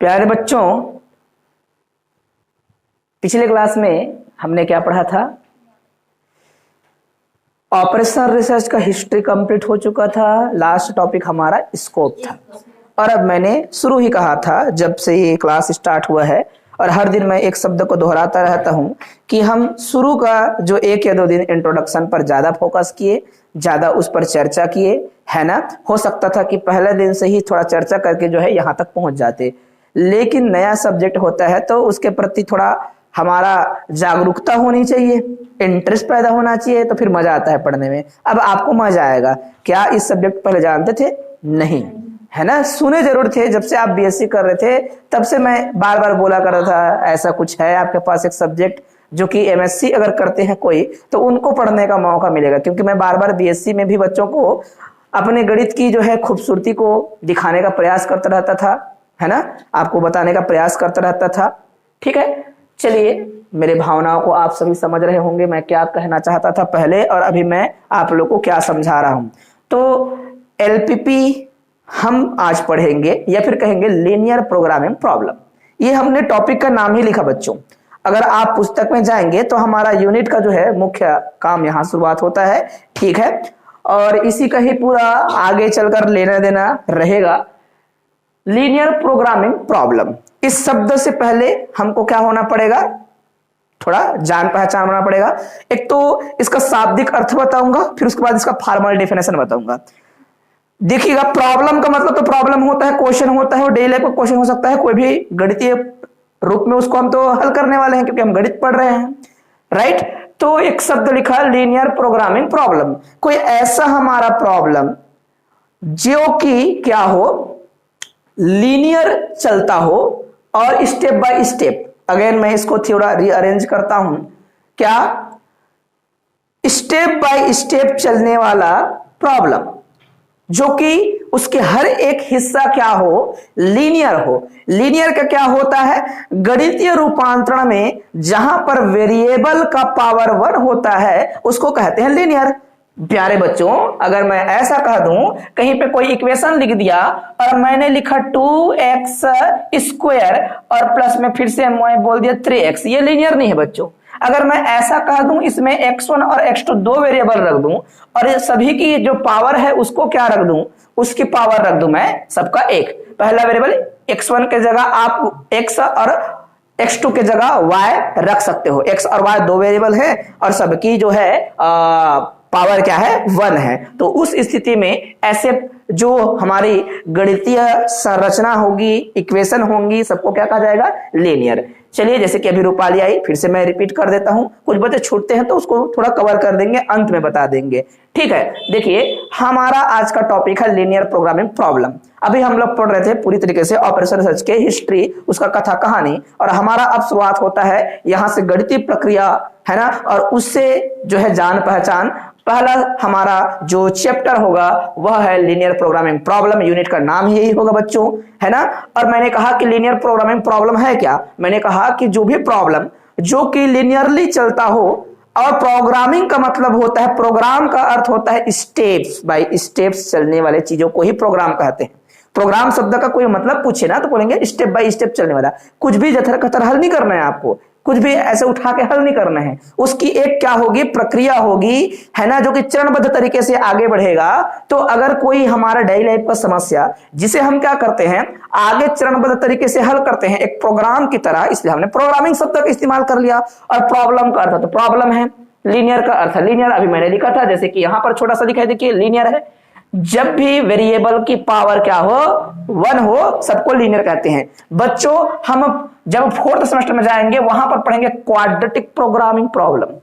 प्यारे बच्चों, पिछले क्लास में हमने क्या पढ़ा था? ऑपरेशनल रिसर्च का हिस्ट्री कंप्लीट हो चुका था। लास्ट टॉपिक हमारा स्कोप था। और अब मैंने शुरू ही कहा था, जब से ये क्लास स्टार्ट हुआ है और हर दिन मैं एक शब्द को दोहराता रहता हूं कि हम शुरू का जो 1 या 2 दिन इंट्रोडक्शन पर ज्यादा फोकस किए, ज्यादा उस पर चर्चा किए, है ना। हो सकता था कि पहले दिन से ही थोड़ा चर्चा करके जो है यहां तक पहुंच जाते, लेकिन नया सब्जेक्ट होता है तो उसके प्रति थोड़ा हमारा जागरूकता होनी चाहिए, इंटरेस्ट पैदा होना चाहिए, तो फिर मजा आता है पढ़ने में। अब आपको मजा आएगा। क्या इस सब्जेक्ट पहले जानते थे? नहीं, है ना। सुने जरूर थे, जब से आप बीएससी कर रहे थे तब से मैं बार बार बोला कर रहा था ऐसा कुछ है आपके पास एक सब्जेक्ट जो कि एमएससी अगर करते हैं कोई तो उनको पढ़ने का मौका मिलेगा। क्योंकि मैं बार बार बीएससी में भी बच्चों को अपने गणित की जो है खूबसूरती को दिखाने का प्रयास करता रहता था, है ना, आपको बताने का प्रयास करता रहता था। ठीक है, चलिए, मेरे भावनाओं को आप सभी समझ रहे होंगे मैं क्या कहना चाहता था पहले और अभी मैं आप लोग को क्या समझा रहा हूं। तो एलपीपी हम आज पढ़ेंगे या फिर कहेंगे लीनियर प्रोग्रामिंग प्रॉब्लम। ये हमने टॉपिक का नाम ही लिखा बच्चों। अगर आप पुस्तक में जाएंगे तो हमारा यूनिट का जो है मुख्य काम यहां शुरुआत होता है, ठीक है, और इसी का ही पूरा आगे चलकर लेना देना रहेगा। लीनियर प्रोग्रामिंग प्रॉब्लम, इस शब्द से पहले हमको क्या होना पड़ेगा? थोड़ा जान पहचान होना पड़ेगा। एक तो इसका शाब्दिक अर्थ बताऊंगा, फिर उसके बाद इसका फॉर्मल डेफिनेशन बताऊंगा। देखिएगा, प्रॉब्लम का मतलब तो प्रॉब्लम होता है, क्वेश्चन होता है, और डेली लाइफ का क्वेश्चन हो सकता है, कोई भी गणितीय रूप में उसको हम तो हल करने वाले हैं क्योंकि हम गणित पढ़ रहे हैं, राइट। तो एक शब्द लिखा लीनियर प्रोग्रामिंग प्रॉब्लम, कोई ऐसा हमारा प्रॉब्लम जो कि क्या हो, लीनियर चलता हो और स्टेप बाय स्टेप। अगेन मैं इसको थोड़ा रीअरेंज करता हूं, क्या स्टेप बाय स्टेप चलने वाला प्रॉब्लम जो कि उसके हर एक हिस्सा क्या हो, लीनियर हो। लीनियर का क्या होता है? गणितीय रूपांतरण में जहां पर वेरिएबल का पावर 1 होता है उसको कहते हैं लीनियर। प्यारे बच्चों, अगर मैं ऐसा कह दूं, कहीं पे कोई इक्वेशन लिख दिया और मैंने लिखा 2x स्क्वायर और प्लस में फिर से मैं बोल दिया 3x, ये लीनियर नहीं है बच्चों। अगर मैं ऐसा कह दूं, इसमें x1 और x2 दो वेरिएबल रख दूं और ये सभी की जो पावर है उसको क्या रख दूं, उसकी पावर रख दूं मैं सबका 1। पहला वेरिएबल x1 के जगह आप x और x2 के जगह y रख सकते हो। x और y दो वेरिएबल है और सबकी जो है पावर क्या है, 1 है। तो उस स्थिति में ऐसे जो हमारी गणितीय संरचना होगी, इक्वेशन होंगी, सबको क्या कहा जाएगा, लीनियर। चलिए, जैसे कि अभी रूपाली आई, फिर से मैं रिपीट कर देता हूं, कुछ बच्चे छूटते हैं तो उसको थोड़ा कवर कर देंगे, अंत में बता देंगे, ठीक है। देखिए, हमारा आज का टॉपिक है लीनियर प्रोग्रामिंग प्रॉब्लम। अभी हम लोग पढ़ रहे थे पूरी तरीके से ऑपरेशन रिसर्च के हिस्ट्री, उसका कथा कहानी, और हमारा अब शुरुआत होता है यहां से गणितीय प्रक्रिया, है ना, और उससे जो है जान पहचान। पहला हमारा जो चैप्टर होगा वह है लीनियर प्रोग्रामिंग प्रॉब्लम। यूनिट का नाम ही यही होगा बच्चों, है ना। और मैंने कहा कि लीनियर प्रोग्रामिंग प्रॉब्लम है क्या? मैंने कहा कि जो भी प्रॉब्लम जो कि लीनियरली चलता हो, और प्रोग्रामिंग का मतलब होता है, प्रोग्राम का अर्थ होता है स्टेप्स बाय स्टेप्स चलने वाले चीजों को ही प्रोग्राम कहते हैं। प्रोग्राम शब्द का कोई मतलब पूछे ना तो बोलेंगे स्टेप बाय स्टेप चलने वाला। कुछ भी जथर कतर हल नहीं करना है आपको, कुछ भी ऐसे उठा के हल नहीं करना है, उसकी एक क्या होगी, प्रक्रिया होगी, है ना, जो कि चरणबद्ध तरीके से आगे बढ़ेगा। तो अगर कोई हमारा डेली लाइफ का समस्या जिसे हम क्या करते हैं, आगे चरणबद्ध तरीके से हल करते हैं एक प्रोग्राम की तरह, इसलिए हमने प्रोग्रामिंग शब्द का इस्तेमाल कर लिया। और प्रॉब्लम का अर्थ तो प्रॉब्लम है, लीनियर का अर्थ लीनियर अभी मैंने लिखा था, जैसे कि यहां पर छोटा सा लिखा है, देखिए लीनियर है। जब भी वेरिएबल की पावर क्या हो, 1 हो, सबको लीनियर कहते हैं। बच्चों, हम जब 4th सेमेस्टर में जाएंगे वहां पर पढ़ेंगे quadratic programming problem,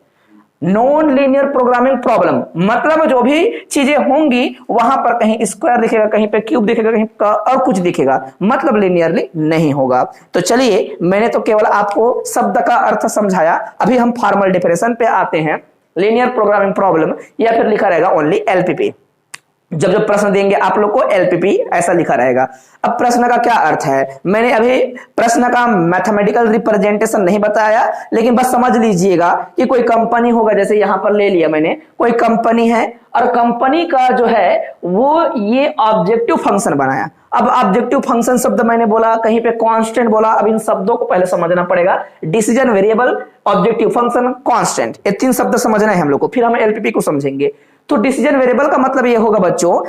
non linear programming problem. मतलब जो भी चीजें होंगी वहां पर कहीं स्क्वायर दिखेगा, कहीं पे क्यूब दिखेगा, कहीं और कुछ दिखेगा, मतलब लीनियरली नहीं होगा। तो चलिए, मैंने तो केवल आपको शब्द का अर्थ समझाया, अभी हम फॉर्मल डेफिनेशन पे आते हैं। लीनियर प्रोग्रामिंग प्रॉब्लम या फिर लिखा रहेगा ओनली एलपीपी। जब जब प्रश्न देंगे आप लोग को एलपीपी ऐसा लिखा रहेगा। अब प्रश्न का क्या अर्थ है, मैंने अभी प्रश्न का मैथमेटिकल रिप्रेजेंटेशन नहीं बताया, लेकिन बस समझ लीजिएगा कि कोई कंपनी होगा, जैसे यहां पर ले लिया मैंने, कोई कंपनी है और कंपनी का जो है वो ये ऑब्जेक्टिव फंक्शन बनाया। अब ऑब्जेक्टिव फंक्शन शब्द मैंने बोला, कहीं पे कांस्टेंट बोला, अब इन शब्दों को पहले समझना पड़ेगा। Decision variable, objective function, constant, ये तीन शब्द समझना है हम लोग को, फिर हम एलपीपी को समझेंगे। तो डिसीजन वेरिएबल का मतलब ये होगा बच्चों,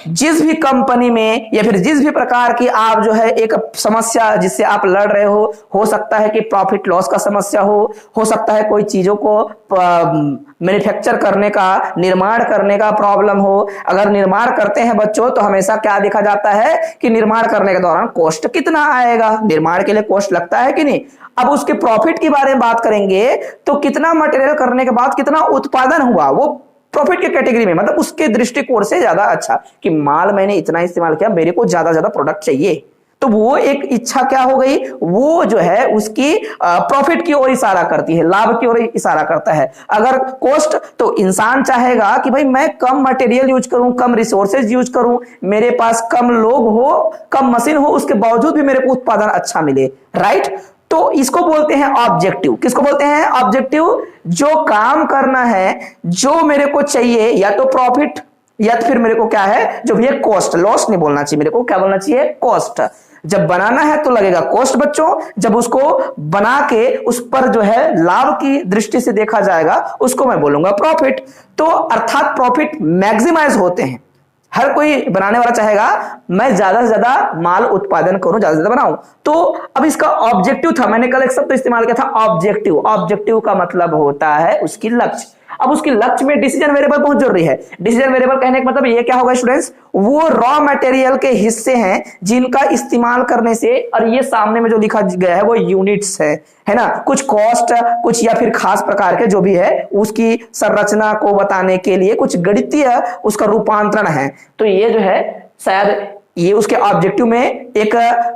जिस भी कंपनी में या फिर जिस भी प्रकार की आप जो है एक समस्या जिससे आप लड़ रहे हो सकता है कि प्रॉफिट लॉस का समस्या हो सकता है कोई चीजों को मैन्युफैक्चर करने का, निर्माण करने का प्रॉब्लम हो। अगर निर्माण करते हैं बच्चों तो हमेशा क्या देखा जाता है कि निर्माण करने के दौरान कॉस्ट कितना आएगा, निर्माण के लिए कॉस्ट लगता है कि नहीं। अब उसके प्रॉफिट के बारे में बात करेंगे तो कितना मटेरियल करने के बाद कितना उत्पादन हुआ, वो प्रॉफिट के कैटेगरी में, मतलब उसके दृष्टिकोण से ज्यादा अच्छा कि माल मैंने इतना इस्तेमाल किया, मेरे को ज्यादा ज्यादा प्रोडक्ट चाहिए, तो वो एक इच्छा क्या हो गई, वो जो है उसकी प्रॉफिट की ओर इशारा करती है, लाभ की ओर इशारा करता है। अगर कॉस्ट, तो इंसान चाहेगा कि भाई मैं कम मटेरियल यूज करूं, कम रिसोर्सेज यूज करूं, मेरे पास कम लोग हो, कम मशीन हो, उसके बावजूद भी मेरे को उत्पादन अच्छा मिले, राइट। तो इसको बोलते हैं ऑब्जेक्टिव। किसको बोलते हैं? ऑब्जेक्टिव। जो काम करना है, जो मेरे को चाहिए, या तो प्रॉफिट या फिर मेरे को क्या है जो भी है कॉस्ट, लॉस नहीं बोलना चाहिए, मेरे को क्या बोलना चाहिए? कॉस्ट। जब बनाना है तो लगेगा कॉस्ट बच्चों, जब उसको बना के उस पर जो है लाभ की दृष्टि से देखा जाएगा उसको मैं बोलूंगा प्रॉफिट। तो अर्थात प्रॉफिट मैक्सिमाइज होते हैं। हर कोई बनाने वाला चाहेगा मैं ज्यादा से ज्यादा माल उत्पादन करूं, ज्यादा से ज्यादा बनाऊं। तो अब इसका ऑब्जेक्टिव था, मैंने कल एक शब्द इस्तेमाल किया था ऑब्जेक्टिव। ऑब्जेक्टिव का मतलब होता है उसकी लक्ष्य। अब उसकी लक्ष्य में डिसीजन वेरिएबल बहुत जरूरी है। डिसीजन वेरिएबल कहने का मतलब ये क्या होगा स्टूडेंट्स, वो रॉ मटेरियल के हिस्से हैं जिनका इस्तेमाल करने से, और ये सामने में जो लिखा गया है वो यूनिट्स है ना, कुछ कॉस्ट, कुछ या फिर खास प्रकार के जो भी है उसकी संरचना को बताने के लिए कुछ गणितीय उसका रूपांतरण है। तो ये जो है शायद ये उसके ऑब्जेक्टिव में एक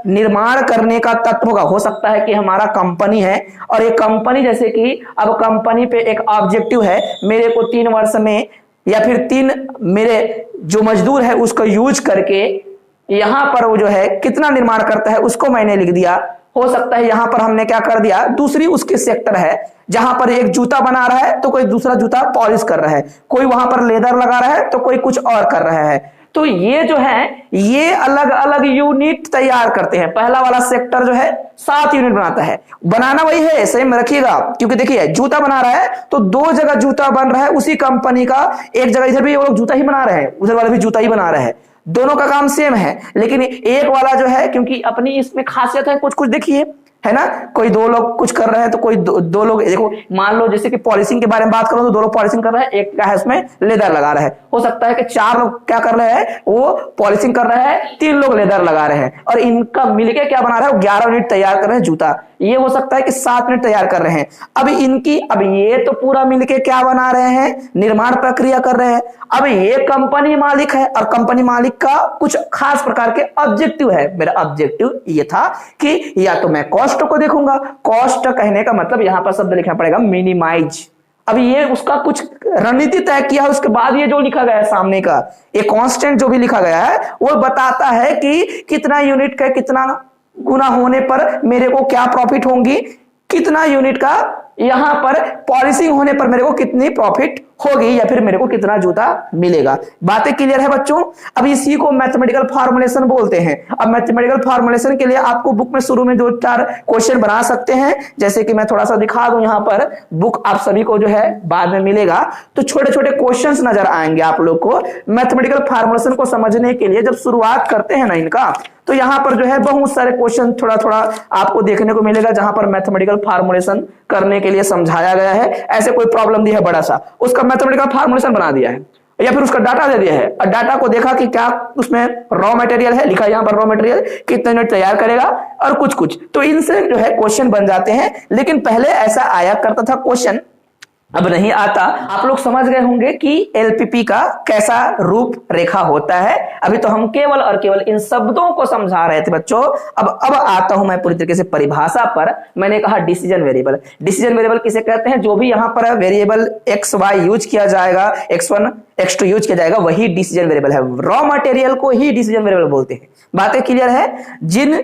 निर्माण करने का तत्व होगा। हो सकता है कि हमारा कंपनी है और एक कंपनी, जैसे कि अब कंपनी पे एक ऑब्जेक्टिव है, मेरे को 3 वर्ष में या फिर 3 मेरे जो मजदूर है उसको यूज करके यहां पर वो जो है कितना निर्माण करता है उसको मैंने लिख दिया। हो सकता है यहां पर हमने क्या कर दिया, दूसरी उसके सेक्टर है जहां पर एक जूता बना रहा है तो कोई दूसरा जूता पॉलिश कर रहा है, कोई वहां पर लेदर लगा रहा है तो कोई कुछ और कर रहा है। तो ये जो है ये अलग अलग यूनिट तैयार करते हैं। पहला वाला सेक्टर जो है 7 यूनिट बनाता है, बनाना वही है, सेम रखिएगा, क्योंकि देखिए जूता बना रहा है तो 2 जगह जूता बन रहा है उसी कंपनी का। एक जगह इधर भी वो लोग जूता ही बना रहे हैं, उधर वाले भी जूता ही बना रहे हैं, दोनों का काम सेम है। लेकिन एक वाला जो है, क्योंकि अपनी इसमें खासियत है, कुछ कुछ देखिए है ना, कोई 2 लोग कुछ कर रहे हैं तो कोई दो लोग, देखो मान लो जैसे कि पॉलिशिंग के बारे में बात करो तो 2 लोग पॉलिशिंग कर रहे हैं, एक क्या है उसमें लेदर लगा रहे हैं। हो सकता है कि 4 लोग क्या कर रहे हैं, वो पॉलिशिंग कर रहे हैं, 3 लोग लेदर लगा रहे हैं, और इनका मिलके क्या बना रहे हैं, 11 यूनिट तैयार कर रहे हैं जूता। ये हो सकता है कि 7 यूनिट तैयार कर रहे हैं। अब ये तो पूरा मिलके क्या बना रहे हैं, निर्माण प्रक्रिया कर रहे हैं। अब ये कंपनी मालिक है और कंपनी मालिक का कुछ खास प्रकार के ऑब्जेक्टिव है। मेरा ऑब्जेक्टिव ये था कि या तो मैं कॉस्ट को देखूंगा, कॉस्ट कहने का मतलब यहां पर शब्द लिखना पड़ेगा मिनिमाइज। अब ये उसका कुछ रणनीति तय किया, उसके बाद ये जो लिखा गया है सामने का, ये कांस्टेंट जो भी लिखा गया है वो बताता है कि कितना यूनिट का कितना गुना होने पर मेरे को क्या प्रॉफिट होंगी, कितना यूनिट का यहां पर पॉलिशिंग होने पर मेरे को कितनी प्रॉफिट होगी, या फिर मेरे को कितना जूता मिलेगा। बातें क्लियर है बच्चों? अब इसी को मैथमेटिकल फार्मूलेशन बोलते हैं। अब मैथमेटिकल फार्मूलेशन के लिए आपको बुक में शुरू में 2-4 क्वेश्चन बना सकते हैं, जैसे कि मैं थोड़ा सा दिखा दूं, यहां पर बुक आप सभी को जो है बाद में मिलेगा, तो छोटे छोटे क्वेश्चन नजर आएंगे आप लोग को मैथमेटिकल फार्मूलेशन को समझने के लिए। जब शुरुआत करते हैं ना इनका, तो यहां पर जो है बहुत सारे क्वेश्चन थोड़ा थोड़ा आपको देखने को मिलेगा जहां पर मैथमेटिकल फार्मूलेशन करने के लिए समझाया गया है। ऐसे कोई प्रॉब्लम दी है बड़ा सा, उसका मैथमेटिकल फार्मूलेशन बना दिया है, या फिर उसका डाटा दे दिया है और डाटा को देखा कि क्या उसमें रॉ मटेरियल है, लिखा यहां पर रॉ मटेरियल कितने यूनिट तैयार करेगा और कुछ तो इनसे जो है क्वेश्चन बन जाते हैं। लेकिन पहले ऐसा आया करता था क्वेश्चन अब नहीं आता। आप लोग समझ गए होंगे कि एलपीपी का कैसा रूप रेखा होता है। अभी तो हम केवल और केवल इन शब्दों को समझा रहे थे बच्चों। अब आता हूं मैं पूरी तरीके से परिभाषा पर। मैंने कहा डिसीजन वेरिएबल। डिसीजन वेरिएबल किसे कहते हैं? जो भी यहां पर वेरिएबल एक्स वाई यूज किया जाएगा, x1 x2 यूज किया जाएगा, वही डिसीजन वेरिएबल है। रॉ मटेरियल को ही डिसीजन वेरिएबल बोलते हैं। बातें क्लियर है? जिन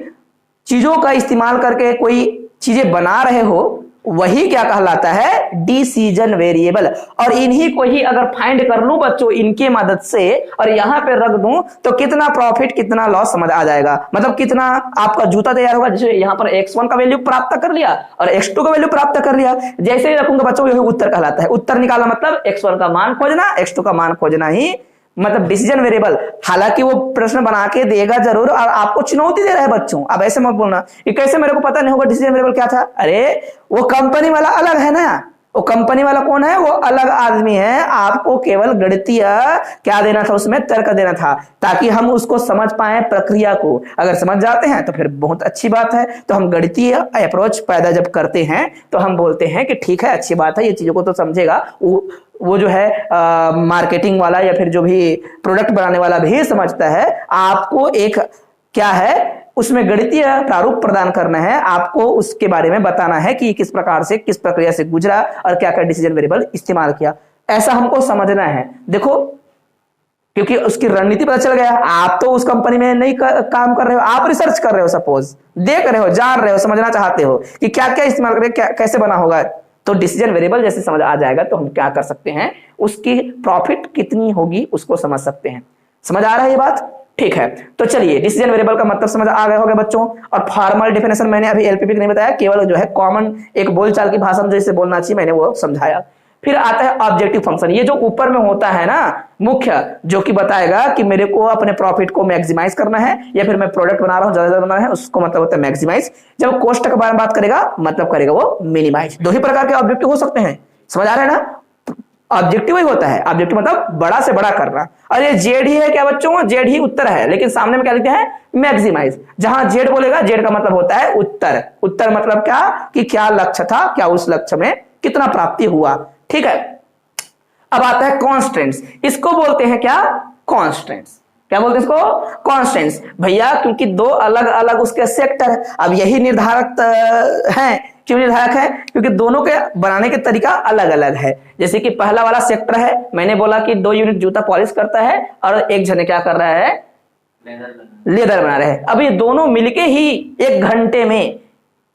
चीजों का इस्तेमाल करके कोई चीजें बना रहे हो वही क्या कहलाता है? Decision variable. और इन्हीं को ही अगर फाइंड कर लूं बच्चों इनके मदद से और यहां पे रख दूं तो कितना प्रॉफिट कितना लॉस समझ आ जाएगा। मतलब कितना आपका जूता तैयार होगा। जैसे यहां पर x1 का वैल्यू प्राप्त कर लिया और x2 का वैल्यू प्राप्त कर लिया, जैसे ही रखूंगा बच्चों यही उत्तर कहलाता है। उत्तर निकालना मतलब x1 का मान खोजना, x2 का मान खोजना ही मतलब डिसीजन वेरिएबल। हालांकि वो प्रश्न बना के देगा जरूर और आपको चुनौती दे रहा है बच्चों। अब ऐसे मत बोलना कि कैसे मेरे को पता नहीं होगा डिसीजन वेरिएबल क्या था। अरे वो कंपनी वाला अलग है ना। वो कंपनी वाला कौन है? वो अलग आदमी है। आपको केवल गणितीय क्या देना था, उसमें तर्क देना था ताकि हम उसको समझ पाए प्रक्रिया को। अगर समझ जाते हैं तो फिर बहुत अच्छी बात है। तो हम गणितीय अप्रोच पैदा जब करते हैं तो हम बोलते हैं कि ठीक है अच्छी बात है, ये चीजों को तो समझेगा। वो जो है मार्केटिंग वाला या फिर जो भी प्रोडक्ट बनाने वाला भी समझता है। आपको एक क्या है उसमें गणितीय प्रारूप प्रदान करना है। आपको उसके बारे में बताना है कि किस प्रकार से किस प्रक्रिया से गुजरा और क्या क्या डिसीजन वेरिएबल इस्तेमाल किया। ऐसा हमको समझना है। देखो क्योंकि उसकी रणनीति पता चल गया। आप तो उस कंपनी में नहीं काम कर रहे हो, आप रिसर्च कर रहे हो, सपोज देख रहे हो, जान रहे हो, समझना चाहते हो कि क्या क्या इस्तेमाल करके कैसे बना होगा। तो डिसीजन वेरिएबल जैसे समझ आ जाएगा तो हम क्या कर सकते हैं, उसकी प्रॉफिट कितनी होगी उसको समझ सकते हैं। समझ आ रहा है ये बात? ठीक है। तो चलिए डिसीजन वेरिएबल का मतलब समझ आ गया होगा बच्चों। और फॉर्मल डेफिनेशन मैंने अभी एलपीपी नहीं बताया, केवल जो है कॉमन एक बोलचाल की भाषा में जैसे बोलना चाहिए मैंने वो समझाया। फिर आता है ऑब्जेक्टिव फंक्शन। ये जो ऊपर में होता है ना मुख्य, जो कि बताएगा कि मेरे को अपने प्रॉफिट को मैक्सिमाइज करना है या फिर मैं प्रोडक्ट बना रहा हूं ज्यादा बनाना है, उसको मतलब होता है मैक्सिमाइज। जब कॉस्ट के बारे में बात करेगा मतलब करेगा वो मिनिमाइज। दो ही प्रकार के ऑब्जेक्टिव हो सकते हैं। समझ आ रहा है ना? ऑब्जेक्टिव ही होता है। ऑब्जेक्टिव मतलब बड़ा से बड़ा करना। और ये जेड ही है क्या बच्चों? जेड ही उत्तर है, लेकिन सामने में क्या लिखते हैं? मैक्सिमाइज। जहां जेड बोलेगा जेड का मतलब होता है उत्तर। उत्तर मतलब क्या कि क्या लक्ष्य था, क्या उस लक्ष्य में कितना प्राप्ति हुआ। ठीक है। अब आता है कॉन्स्टेंट्स। इसको बोलते हैं क्या? कॉन्स्टेंट्स। क्या बोलते हैं इसको? कॉन्स्टेंट्स। भैया क्योंकि दो अलग अलग उसके सेक्टर है। अब यही निर्धारक है। क्यों निर्धारक है? क्योंकि दोनों के बनाने के तरीका अलग अलग है। जैसे कि पहला वाला सेक्टर है, मैंने बोला कि 2 यूनिट जूता पॉलिश करता है और एक जने क्या कर रहा है? लेदर बना रहे हैं। अब ये दोनों मिलके ही 1 घंटे में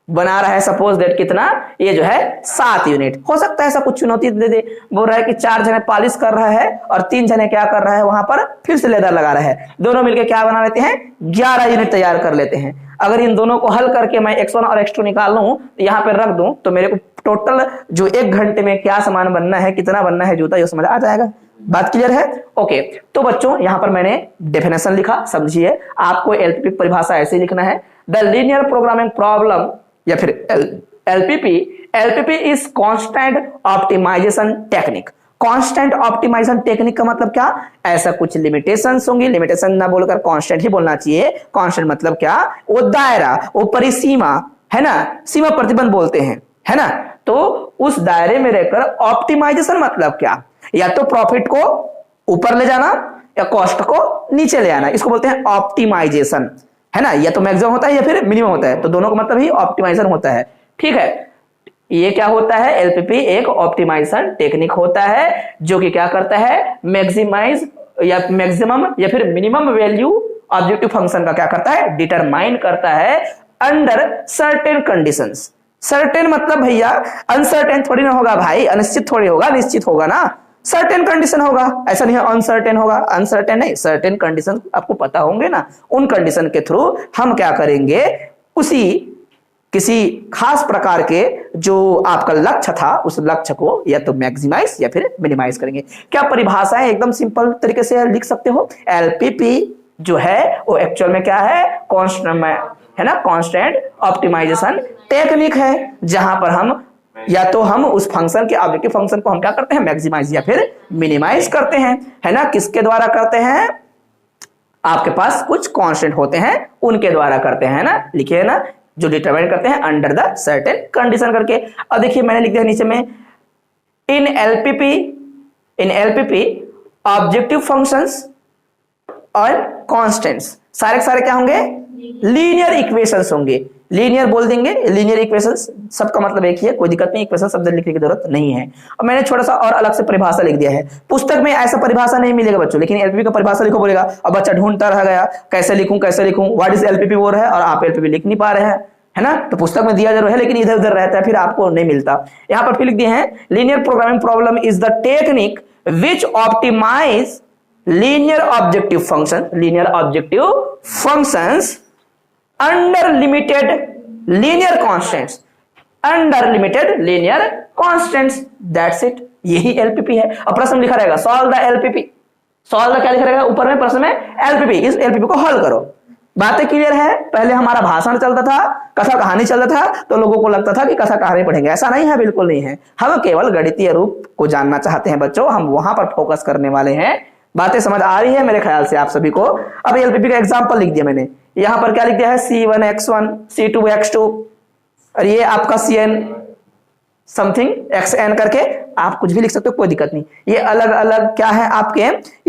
बना रहा है सपोज दैट कितना? ये जो है 7 यूनिट। हो सकता है ऐसा कुछ चुनौती दे दे, बोल रहा है कि 4 जने पॉलिश कर रहा है और 3 जने क्या कर रहा है वहां पर फिर से लेदर लगा रहा है। दोनों मिलके क्या बना लेते हैं? 11 यूनिट तैयार कर लेते हैं। अगर इन दोनों को हल करके मैं x1 और x2 निकाल लूं, यहां पर रख दूं तो मेरे को टोटल जो 1 घंटे में क्या सामान बनना है, कितना बनना है जूता, ये समझ आ जाएगा। बात क्लियर है? ओके। तो बच्चों यहां पर मैंने डेफिनेशन लिखा, समझिए। आपको एलपीपी परिभाषा ऐसे लिखना है, द लीनियर प्रोग्रामिंग प्रॉब्लम या फिर LPP is constant optimization technique. Constant optimization technique का मतलब क्या? ऐसा कुछ लिमिटेशंस होंगी, लिमिटेशन ना बोलकर कांस्टेंट ही बोलना चाहिए। कांस्टेंट मतलब क्या? वो दायरा, वो परिसीमा है ना, सीमा प्रतिबंध बोलते हैं, है ना। तो उस दायरे में रहकर ऑप्टिमाइजेशन मतलब क्या? या तो प्रॉफिट को ऊपर ले जाना या कॉस्ट को नीचे ले आना, इसको बोलते हैं ऑप्टिमाइजेशन, है ना। या तो मैक्सिमम होता है या फिर मिनिमम होता है, तो दोनों का मतलब ही ऑप्टिमाइजेशन होता है। ठीक है। ये क्या होता है? एलपीपी एक ऑप्टिमाइजेशन टेक्निक होता है जो कि क्या करता है? मैक्सिमाइज या मैक्सिमम या फिर मिनिमम वैल्यू ऑब्जेक्टिव फंक्शन का क्या करता है? डिटरमाइन करता है अंडर सर्टेन कंडीशंस। सर्टेन मतलब भैया अनसर्टेन थोड़ी ना होगा भाई, अनिश्चित थोड़ी होगा, निश्चित होगा ना। सर्टेन कंडीशन होगा, ऐसा नहीं है अनसर्टेन होगा। अनसर्टेन नहीं, सर्टेन कंडीशन आपको पता होंगे ना। उन कंडीशन के थ्रू हम क्या करेंगे? उसी किसी खास प्रकार के जो आपका लक्ष्य था उस लक्ष्य को या तो मैक्सिमाइज या फिर मिनिमाइज करेंगे। क्या परिभाषा है? एकदम सिंपल तरीके से लिख सकते हो। एलपीपी जो है वो एक्चुअल में क्या है? कांस्टेंट है ना, कांस्टेंट ऑप्टिमाइजेशन टेक्निक है, जहां पर हम या तो हम उस फंक्शन के ऑब्जेक्टिव फंक्शन को हम क्या करते हैं? मैक्सिमाइज या फिर मिनिमाइज करते हैं, है ना। किसके द्वारा करते हैं? आपके पास कुछ कांस्टेंट होते हैं उनके द्वारा करते हैं ना, लिखिए ना, जो डिटरमाइन करते हैं अंडर द सर्टेन कंडीशन करके। अब देखिए मैंने लिख दिया नीचे में इन एलपीपी ऑब्जेक्टिव फंक्शंस और कांस्टेंट्स सारे के सारे क्या होंगे, लीनियर इक्वेशंस होंगे। लीनियर बोल देंगे, लीनियर इक्वेशंस सबका मतलब एक ही है, कोई दिक्कत नहीं, इक्वेशन शब्द लिखने की जरूरत नहीं है। और मैंने छोटा सा और अलग से परिभाषा लिख दिया है, पुस्तक में ऐसा परिभाषा नहीं मिलेगा बच्चों, लेकिन एलपीपी का परिभाषा लिखो बोलेगा, अब बच्चा ढूंढता रह गया कैसे लिखूं व्हाट इज एलपीपी बोल रहा है, और आप एलपीपी लिख नहीं पा रहे हैं, है ना। तो पुस्तक में दिया जरूर है लेकिन इधर उधर रहता है, फिर आपको नहीं मिलता। यहाँ पर फिर लिख दिए हैं, linear programming problem is the technique which optimize linear objective functions under limited linear constants, that's it, यही एलपीपी है। अब प्रश्न लिखा रहेगा solve the LPP, solve the क्या लिखा रहेगा ऊपर में प्रश्न में, एलपीपी, इस एलपीपी को हल करो। बातें क्लियर है। पहले हमारा भाषण चलता था, कथा कहानी चलता था, तो लोगों को लगता था कि कथा कहानी पढ़ेंगे, ऐसा नहीं है, बिल्कुल नहीं है। हम केवल गणितीय रूप को जानना चाहते हैं बच्चों, हम वहां पर फोकस करने वाले हैं। बातें समझ आ रही है मेरे ख्याल से आप सभी को। अब एलपीपी का एग्जांपल लिख दिया मैंने, यहां पर क्या लिख दिया है, C1x1 C2x2 और ये आपका Cn समथिंग xn करके आप कुछ भी लिख सकते हो, कोई दिक्कत नहीं। ये अलग अलग क्या है आपके,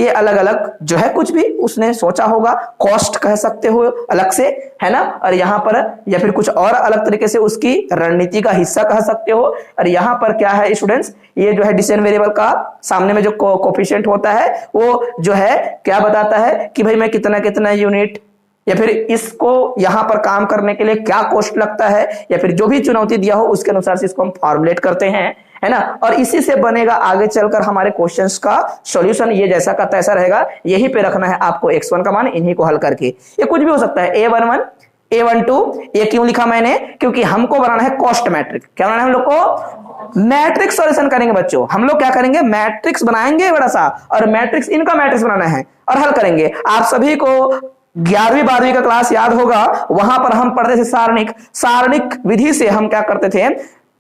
ये अलग अलग जो है कुछ भी उसने सोचा होगा, कॉस्ट कह सकते हो अलग से, है ना। और यहाँ पर या फिर कुछ और अलग तरीके से उसकी रणनीति का हिस्सा कह सकते हो। और यहाँ पर क्या है स्टूडेंट्स, ये जो है डिसीजन वेरिएबल का सामने में जो कोफिशिएंट होता है वो जो है क्या बताता है कि भाई मैं कितना कितना यूनिट या फिर इसको यहां पर काम करने के लिए क्या कॉस्ट लगता है, या फिर जो भी चुनौती दिया हो उसके अनुसार से इसको हम फॉर्मुलेट करते हैं, है ना। और इसी से बनेगा आगे चलकर हमारे क्वेश्चंस का सॉल्यूशन, ये जैसा का तैसा रहेगा। यही पे रखना है आपको x1 का मान, इन्हीं को हल करके। ये कुछ भी हो सकता है, A11 A12, ये क्यों लिखा मैंने, क्योंकि हमको बनाना है कॉस्ट मैट्रिक्स। क्या बनाना है हम लोग को, मैट्रिक्स सॉल्यूशन करेंगे बच्चों। हम लोग क्या करेंगे, मैट्रिक्स बनाएंगे बड़ा सा, और मैट्रिक्स इनका मैट्रिक्स बनाना है और हल करेंगे। आप सभी को 11वीं 12वीं का क्लास याद होगा, वहां पर हम पढ़ते थे सारणिक विधि से हम क्या करते थे,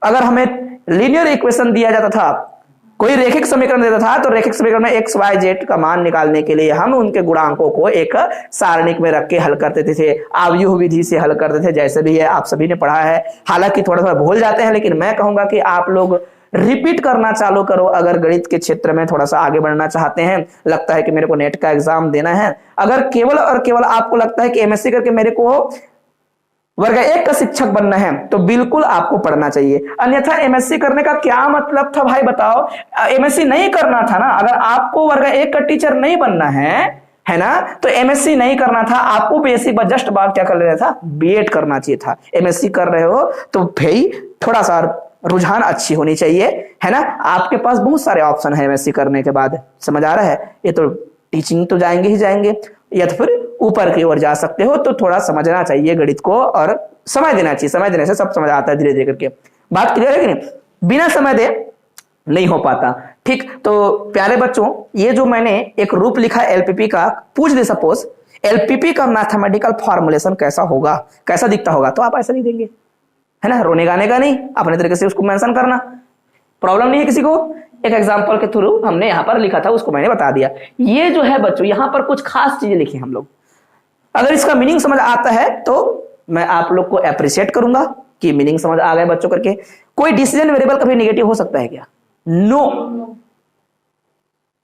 अगर हमें लीनियर इक्वेशन दिया जाता था, कोई रेखिक समीकरण देता था, तो रेखिक समीकरण में x y z का मान निकालने के लिए हम उनके गुणांकों को एक सारणिक में रख के हल करते थे, आव्यूह विधि से हल करते थे। जैसे भी है आप सभी ने पढ़ा है, हालांकि थोड़ा थोड़ा भूल जाते हैं, लेकिन मैं कहूंगा कि आप लोग रिपीट करना चालू करो अगर गणित के क्षेत्र में थोड़ा सा आगे बढ़ना चाहते हैं। लगता है कि मेरे को नेट का एग्जाम देना है, अगर केवल और केवल आपको लगता है कि एमएससी करके मेरे को वर्ग 1 का शिक्षक बनना है, तो बिल्कुल आपको पढ़ना चाहिए। अन्यथा एमएससी करने का क्या मतलब था भाई बताओ, एमएससी नहीं करना था ना। अगर आपको वर्ग 1 का टीचर नहीं बनना है ना, तो एमएससी नहीं करना था, आपको बेसिक जस्ट बात क्या कर लेना था, बीएड करना चाहिए था। एमएससी कर रहे हो तो भाई थोड़ा सा रुझान अच्छी होनी चाहिए, है ना। आपके पास बहुत सारे ऑप्शन है एमएससी करने के बाद, समझ आ रहा है। ये तो टीचिंग तो जाएंगे ही जाएंगे, या तो फिर ऊपर की ओर जा सकते हो। तो थोड़ा समझना चाहिए गणित को और समय देना चाहिए, समय देने से सब समझ आता है धीरे धीरे करके। बात क्लियर है कि नहीं, बिना समय दे नहीं हो पाता। ठीक, तो प्यारे बच्चों, ये जो मैंने एक रूप लिखा एलपीपी का, पूछ दे सपोज एलपीपी का मैथमेटिकल फॉर्मुलेशन कैसा होगा, कैसा दिखता होगा, तो आप ऐसा नहीं देंगे, है ना। रोने गाने का नहीं, अपने तरीके से उसको मेंशन करना, प्रॉब्लम नहीं है किसी को। एक एग्जांपल के थ्रू हमने यहां पर लिखा था, उसको मैंने बता दिया। ये जो है बच्चों, यहां पर कुछ खास चीजें लिखी हम लोग, अगर इसका मीनिंग समझ आता है तो मैं आप लोग को अप्रिशिएट करूंगा कि मीनिंग समझ आ गए बच्चों करके। कोई डिसीजन वेरिएबल कभी नेगेटिव हो सकता है क्या? नो,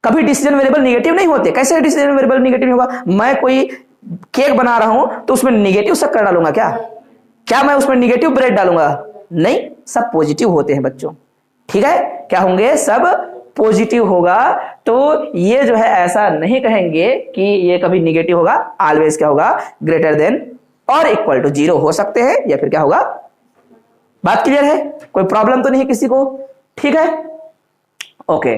कभी डिसीजन वेरिएबल नेगेटिव नहीं होते। कैसे डिसीजन वेरिएबल नेगेटिव होगा? मैं कोई केक बना रहा हूं तो उसमें नेगेटिव शक्कर डालूंगा क्या मैं उसमें नेगेटिव ब्रेड डालूंगा? नहीं, सब पॉजिटिव होते हैं बच्चों, ठीक है। क्या होंगे? सब पॉजिटिव होगा। तो ये जो है ऐसा नहीं कहेंगे कि ये कभी नेगेटिव होगा, ऑलवेज क्या होगा, ग्रेटर देन और इक्वल टू 0 हो सकते हैं, या फिर क्या होगा। बात क्लियर है? कोई प्रॉब्लम तो नहीं है किसी को? ठीक है, ओके।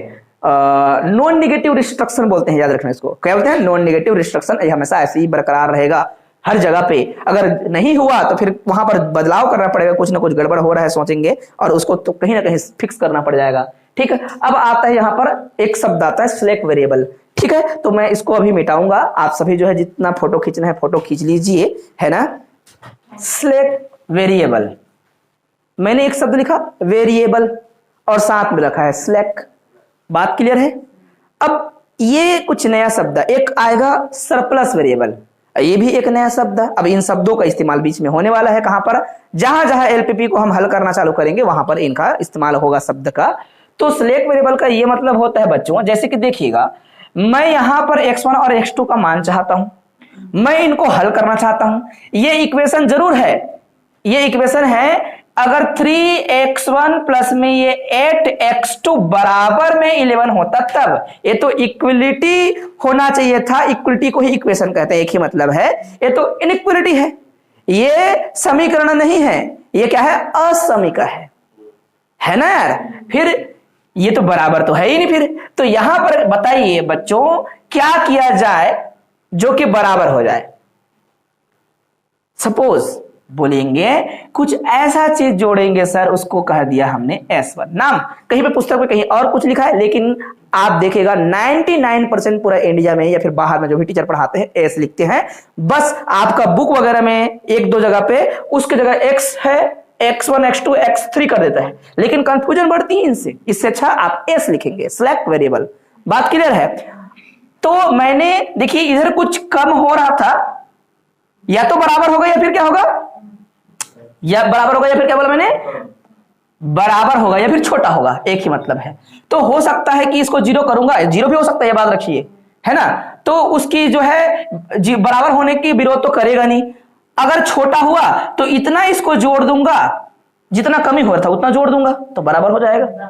नॉन नेगेटिव रिस्ट्रक्शन बोलते हैं, याद रखना इसको। क्या बोलते हैं? Non negative restriction. ये हमेशा ऐसे ही बरकरार रहेगा हर जगह पे। अगर नहीं हुआ तो फिर वहां पर बदलाव करना पड़ेगा, कुछ ना कुछ गड़बड़ हो रहा है सोचेंगे, और उसको तो कहीं ना कहीं फिक्स करना पड़ जाएगा। ठीक है, अब आता है यहां पर एक शब्द आता है स्लैक वेरिएबल। ठीक है, तो मैं इसको अभी मिटाऊंगा। आप सभी जो है जितना फोटो खींचना है फोटो खींच लीजिए, है ना। स्लैक वेरिएबल, मैंने एक शब्द लिखा वेरिएबल और साथ में रखा है स्लैक। बात क्लियर है? अब ये कुछ नया शब्द, एक आएगा सरप्लस वेरिएबल, ये भी एक नया शब्द है। अब इन शब्दों का इस्तेमाल बीच में होने वाला है, कहां पर? जहां जहां एलपीपी को हम हल करना चालू करेंगे वहां पर इनका इस्तेमाल होगा शब्द का। तो सिलेक्ट वेरिएबल का ये मतलब होता है बच्चों, जैसे कि देखिएगा, मैं यहां पर x1 और x2 का मान चाहता हूं, मैं इनको हल करना चाहता हूं। ये इक्वेशन जरूर है, ये इक्वेशन है, अगर 3x1 प्लस में ये 8x2 बराबर में 11 होता तब। ये तो इक्वलिटी होना चाहिए था, इक्वलिटी को ही इक्वेशन कहते हैं, एक ही मतलब है। ये तो इनइक्वलिटी है, ये समीकरण नहीं है, ये क्या है, असमीकरण है ना यार। फिर ये तो बराबर तो है ही नहीं। फिर तो यहां पर बताइए बच्चों क्या किया जाए जो कि बराबर हो जाए। सपोज बोलेंगे कुछ ऐसा चीज जोड़ेंगे सर, उसको कह दिया हमने S1 नाम, कहीं पे पुस्तक में कहीं और कुछ लिखा है, लेकिन आप देखेगा 99% पूरा इंडिया में या फिर बाहर में जो भी टीचर पढ़ाते हैं S लिखते हैं। बस आपका बुक वगैरह में एक दो जगह पे उसके जगह X है, X1 X2 X3 कर देता है, लेकिन कंफ्यूजन बढ़ती है इनसे। इससे अच्छा आप S लिखेंगे, सिलेक्ट वेरिएबल। बात क्लियर है? तो मैंने देखिए इधर कुछ कम हो रहा था, या तो बराबर होगा या फिर क्या होगा, या बराबर होगा या फिर क्या बोला मैंने, बराबर होगा या फिर छोटा होगा, एक ही मतलब है। तो हो सकता है कि इसको जीरो करूंगा, जीरो भी हो सकता है, ये बात रखिए, है ना। तो उसकी जो है बराबर होने की विरोध तो करेगा नहीं। अगर छोटा हुआ तो इतना इसको जोड़ दूंगा, जितना कमी हो रहा था उतना जोड़ दूंगा, तो बराबर हो जाएगा।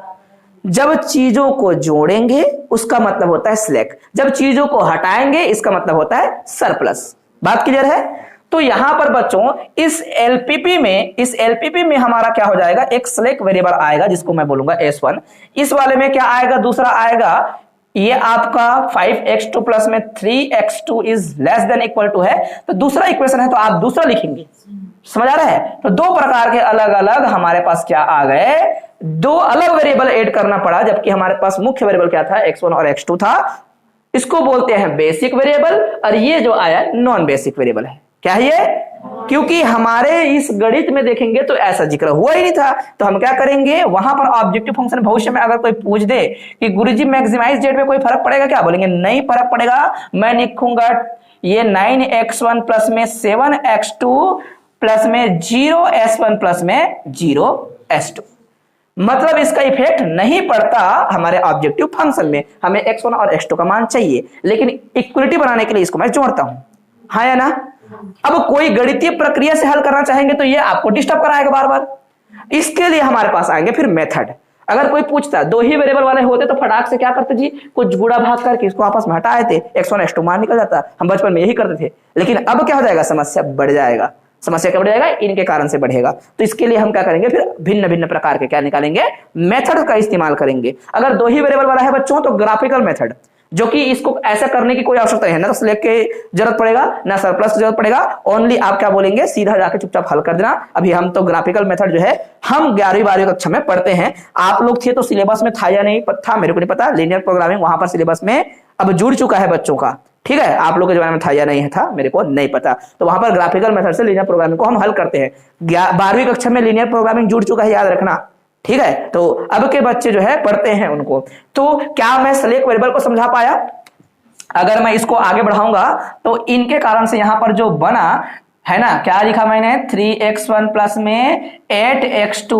जब चीजों को जोड़ेंगे उसका मतलब होता है सिलेक्ट, जब चीजों को हटाएंगे इसका मतलब होता है सरप्लस। बात क्लियर है? तो यहां पर बच्चों इस एलपीपी में हमारा क्या हो जाएगा, एक सिलेक्ट वेरिएबल आएगा जिसको मैं बोलूंगा S1। इस वाले में क्या आएगा, दूसरा आएगा, ये आपका 5x2 प्लस में 3x2 is less than equal to है, तो दूसरा इक्वेशन है तो आप दूसरा लिखेंगे। समझ आ रहा है? तो दो प्रकार के अलग अलग हमारे पास क्या आ गए, दो अलग वेरिएबल ऐड करना पड़ा, जबकि हमारे पास मुख्य वेरिएबल क्या था, x1 और x2 था। इसको बोलते हैं बेसिक वेरिएबल, और ये जो आया नॉन बेसिक वेरिएबल है। क्या है ये? क्योंकि हमारे इस गणित में देखेंगे तो ऐसा जिक्र हुआ ही नहीं था, तो हम क्या करेंगे, वहां पर ऑब्जेक्टिव फंक्शन भविष्य में अगर कोई पूछ दे कि गुरुजी मैक्सिमाइज जेड में कोई फर्क पड़ेगा क्या, बोलेंगे नहीं फर्क पड़ेगा। मैं लिखूंगा ये 9x1 प्लस में 7x2 प्लस में 0s1 प्लस में 0s2, मतलब इसका इफेक्ट नहीं पड़ता हमारे ऑब्जेक्टिव फंक्शन में। हमें x1 और x2 का मान चाहिए, लेकिन इक्वलिटी बनाने के लिए इसको मैं जोड़ता हूं, हाँ या ना। अब कोई गणितीय प्रक्रिया से हल करना चाहेंगे तो ये आपको डिस्टर्ब कराएगा बार बार। इसके लिए हमारे पास आएंगे फिर मेथड। अगर कोई पूछता दो ही वेरिएबल वाले होते तो फटाक से क्या करते जी, कुछ गुणा भाग करके इसको आपस में हटाए थे, x1 x2 मान निकल जाता। हम बचपन में यही करते थे, लेकिन अब क्या हो जाएगा, समस्या बढ़ जाएगा। समस्या क्या बढ़ जाएगा, इनके कारण से बढ़ेगा। तो इसके लिए हम क्या करेंगे, फिर भिन्न भिन्न प्रकार के क्या निकालेंगे, मेथड का इस्तेमाल करेंगे। अगर दो ही वेरिएबल वाला है बच्चों तो ग्राफिकल मेथड, जो कि इसको ऐसा करने की कोई आवश्यकता है ना, तो सिलेक्ट की जरूरत पड़ेगा ना सरप्लस की जरूरत पड़ेगा, ओनली आप क्या बोलेंगे, सीधा जाके चुपचाप हल कर देना। अभी हम तो ग्राफिकल मेथड जो है हम 11वीं 12वीं कक्षा में पढ़ते हैं। आप लोग थे तो सिलेबस में था या नहीं था, मेरे को नहीं पता। लीनियर प्रोग्रामिंग वहां पर सिलेबस में अब जुड़ चुका है बच्चों का, ठीक है। आप लोग के जमाने में था या नहीं था मेरे को नहीं पता। तो वहां पर ग्राफिकल मेथड से लीनियर प्रोग्रामिंग को हम हल करते हैं। 12वीं कक्षा में लीनियर प्रोग्रामिंग जुड़ चुका है, याद रखना, ठीक है। तो अब के बच्चे जो है पढ़ते हैं उनको। तो क्या मैं सिलेक्ट वेरिएबल को समझा पाया? अगर मैं इसको आगे बढ़ाऊंगा तो इनके कारण से यहां पर जो बना है ना, क्या लिखा मैंने, 3x1 प्लस में 8x2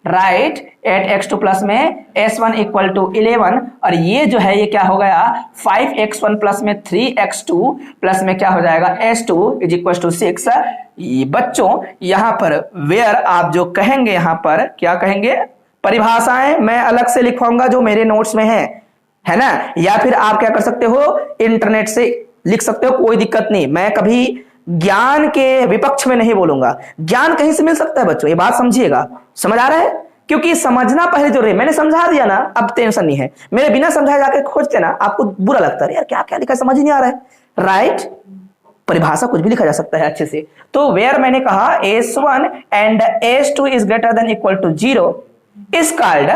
राइट, 8x2 प्लस में s1 इक्वल टू 11, और ये जो है ये क्या हो गया, 5x1 प्लस में 3x2 प्लस में क्या हो जाएगा, s2 इज इक्वल टू 6। बच्चों यहां पर वेयर आप जो कहेंगे, यहां पर क्या कहेंगे, परिभाषाएं मैं अलग से लिखवाऊंगा जो मेरे नोट्स में है ना, या फिर आप क्या कर सकते हो, इंटरनेट से लिख सकते हो, कोई दिक्कत नहीं। मैं कभी ज्ञान के विपक्ष में नहीं बोलूंगा, ज्ञान कहीं से मिल सकता है बच्चों, ये बात समझिएगा। समझ आ रहा है? क्योंकि समझना पहले जो रहे, मैंने समझा दिया ना, अब टेंशन नहीं है। मेरे बिना समझाए जाके खोजते ना, आपको बुरा लगता है, यार क्या क्या लिखा समझ ही नहीं आ रहा है, राइट। परिभाषा कुछ भी लिखा जा सकता है अच्छे से। तो वेयर मैंने कहा s1 and s2 is greater than equal to 0 is called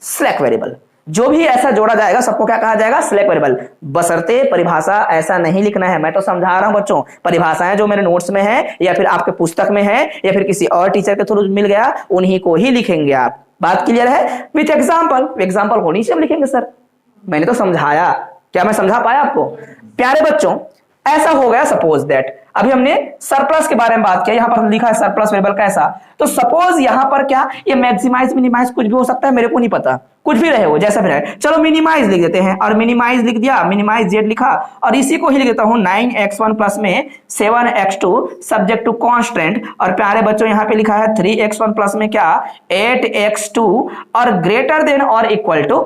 select variable. जो भी ऐसा जोड़ा जाएगा सबको क्या कहा जाएगा, सिलेक्ट वेरिएबल। बशर्ते परिभाषा ऐसा नहीं लिखना है, मैं तो समझा रहा हूं बच्चों। परिभाषाएं जो मेरे नोट्स में है या फिर आपके पुस्तक में है या फिर किसी और टीचर के थ्रू मिल गया, उन्हीं को ही लिखेंगे आप। बात क्लियर है? विथ एग्जाम्पल, एग्जाम्पल होनी से हम लिखेंगे सर। मैंने तो समझाया, क्या मैं समझा पाया आपको? प्यारे बच्चों ऐसा हो गया सपोज दैट, अभी हमने सरप्लस के बारे में बात किया, यहां पर लिखा है सरप्लस वेरिएबल कैसा, तो सपोज यहां पर क्या, ये मैक्सिमाइज मिनिमाइज कुछ भी हो सकता है, मेरे को नहीं पता, कुछ भी रहे वो जैसा भी रहे, चलो मिनिमाइज लिख देते हैं, और मिनिमाइज लिख दिया, मिनिमाइज जेड लिखा, और इसी को ही लिख देता हूं 9x1 प्लस में 7x2 सब्जेक्ट टू कांस्टेंट, और प्यारे बच्चों यहां पे लिखा है 3x1 प्लस में क्या 8x2 और ग्रेटर देन और इक्वल टू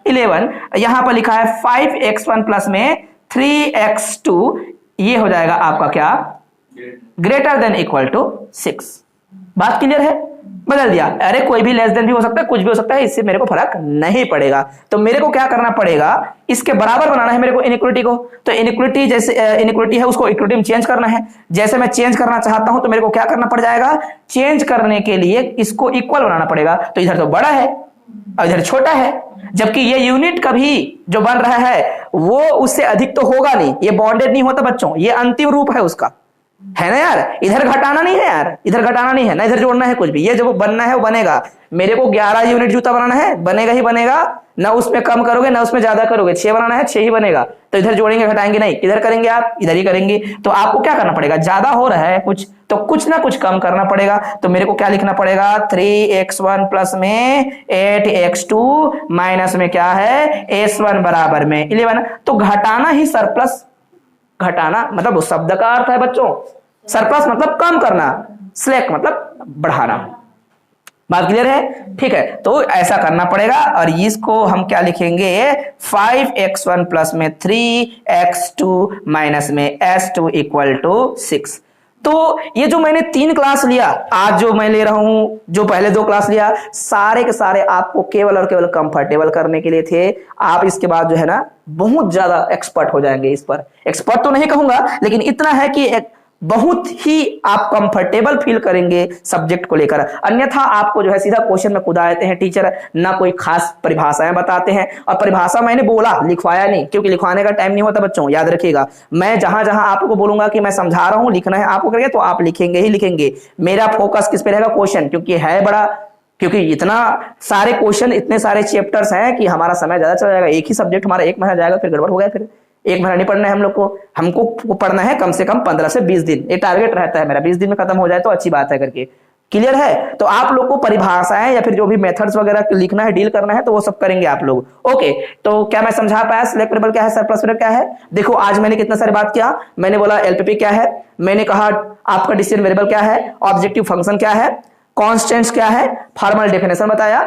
11, यहां पर लिखा है 5x1 प्लस में 3x2, ये हो जाएगा आपका क्या ग्रेटर देन इक्वल टू 6। बात क्लियर है, बदल दिया, अरे कोई भी लेस देन भी हो सकता है, कुछ भी हो सकता है, इससे मेरे को फर्क नहीं पड़ेगा। तो मेरे को क्या करना पड़ेगा, इसके बराबर बनाना है मेरे को इनइक्वालिटी को, तो इनइक्वालिटी जैसे इनइक्वालिटी है उसको इक्वालिटी में चेंज करना है, जैसे मैं चेंज करना चाहता हूं तो मेरे को क्या करना पड़ जाएगा, चेंज करने के लिए इसको इक्वल बनाना पड़ेगा, तो इधर तो बड़ा है और इधर छोटा है, जबकि ये यूनिट कभी जो बन रहा है वो उससे अधिक तो होगा नहीं, ये बॉन्डेड नहीं होता बच्चों, ये अंतिम रूप है उसका, है ना यार, इधर घटाना नहीं है यार, इधर घटाना नहीं है ना, इधर जोड़ना है कुछ भी, ये जो बनना है वो बनेगा, मेरे को 11 यूनिट जूता बनाना है, बनेगा ही बनेगा, ना उसमें कम करोगे ना उसमें ज्यादा करोगे, 6 बनाना है 6 ही बनेगा, तो इधर जोड़ेंगे घटाएंगे नहीं, किधर करेंगे आप, इधर ही करेंगे, तो आपको क्या करना पड़ेगा, ज्यादा हो रहा है कुछ तो कुछ ना कुछ कम करना पड़ेगा, तो मेरे को क्या लिखना पड़ेगा 3x1 प्लस में 8x2 माइनस में क्या है s1 बराबर में 11, तो घटाना ही सरप्लस, घटाना मतलब उस शब्द का अर्थ है बच्चों, सरप्लस मतलब कम करना, स्लैक मतलब बढ़ाना, बात क्लियर है, ठीक है, तो ऐसा करना पड़ेगा, और इसको हम क्या लिखेंगे 5x1 प्लस में 3x2 माइनस में s2 इक्वल टू 6। तो ये जो मैंने 3 क्लास लिया, आज जो मैं ले रहा हूं, जो पहले 2 क्लास लिया, सारे के सारे आपको केवल और केवल कंफर्टेबल करने के लिए थे। आप इसके बाद जो है ना बहुत ज्यादा एक्सपर्ट हो जाएंगे इस पर, एक्सपर्ट तो नहीं कहूंगा लेकिन इतना है कि बहुत ही आप कंफर्टेबल फील करेंगे सब्जेक्ट को लेकर, अन्यथा आपको जो है सीधा क्वेश्चन में कूदा देते हैं टीचर, ना कोई खास परिभाषाएं बताते हैं, और परिभाषा मैंने बोला लिखवाया नहीं, क्योंकि लिखवाने का टाइम नहीं होता बच्चों, याद रखिएगा, मैं जहां जहां आपको बोलूंगा कि मैं समझा रहा हूं लिखना है आपको करके, तो आप लिखेंगे ही लिखेंगे, मेरा फोकस किस पे रहेगा, क्वेश्चन, क्योंकि है बड़ा, क्योंकि इतना सारे क्वेश्चन, इतने सारे चैप्टर्स हैं कि हमारा समय ज्यादा चला जाएगा, एक ही सब्जेक्ट हमारा 1 महीना जाएगा, फिर गड़बड़ हो गया, फिर 1 महीना नहीं पढ़ना है हम लोग को, हमको पढ़ना है कम से कम 15 से 20 दिन, ये टारगेट रहता है मेरा, 20 दिन में खत्म हो जाए तो अच्छी बात है करके, क्लियर है। तो आप लोग को परिभाषाएं या फिर जो भी मेथड्स वगैरह लिखना है, डील करना है, तो वो सब करेंगे आप लोग, ओके। तो क्या मैं समझा पाया सिलेक्ट वेरिएबल क्या है, सरप्लस वेरिएबल क्या है, देखो आज मैंने कितना सारी बात किया, मैंने बोला एलपीपी क्या है, मैंने कहा आपका डिसीजन वेरिएबल क्या है, ऑब्जेक्टिव फंक्शन क्या है, कांस्टेंट्स क्या है, फॉर्मल डेफिनेशन बताया,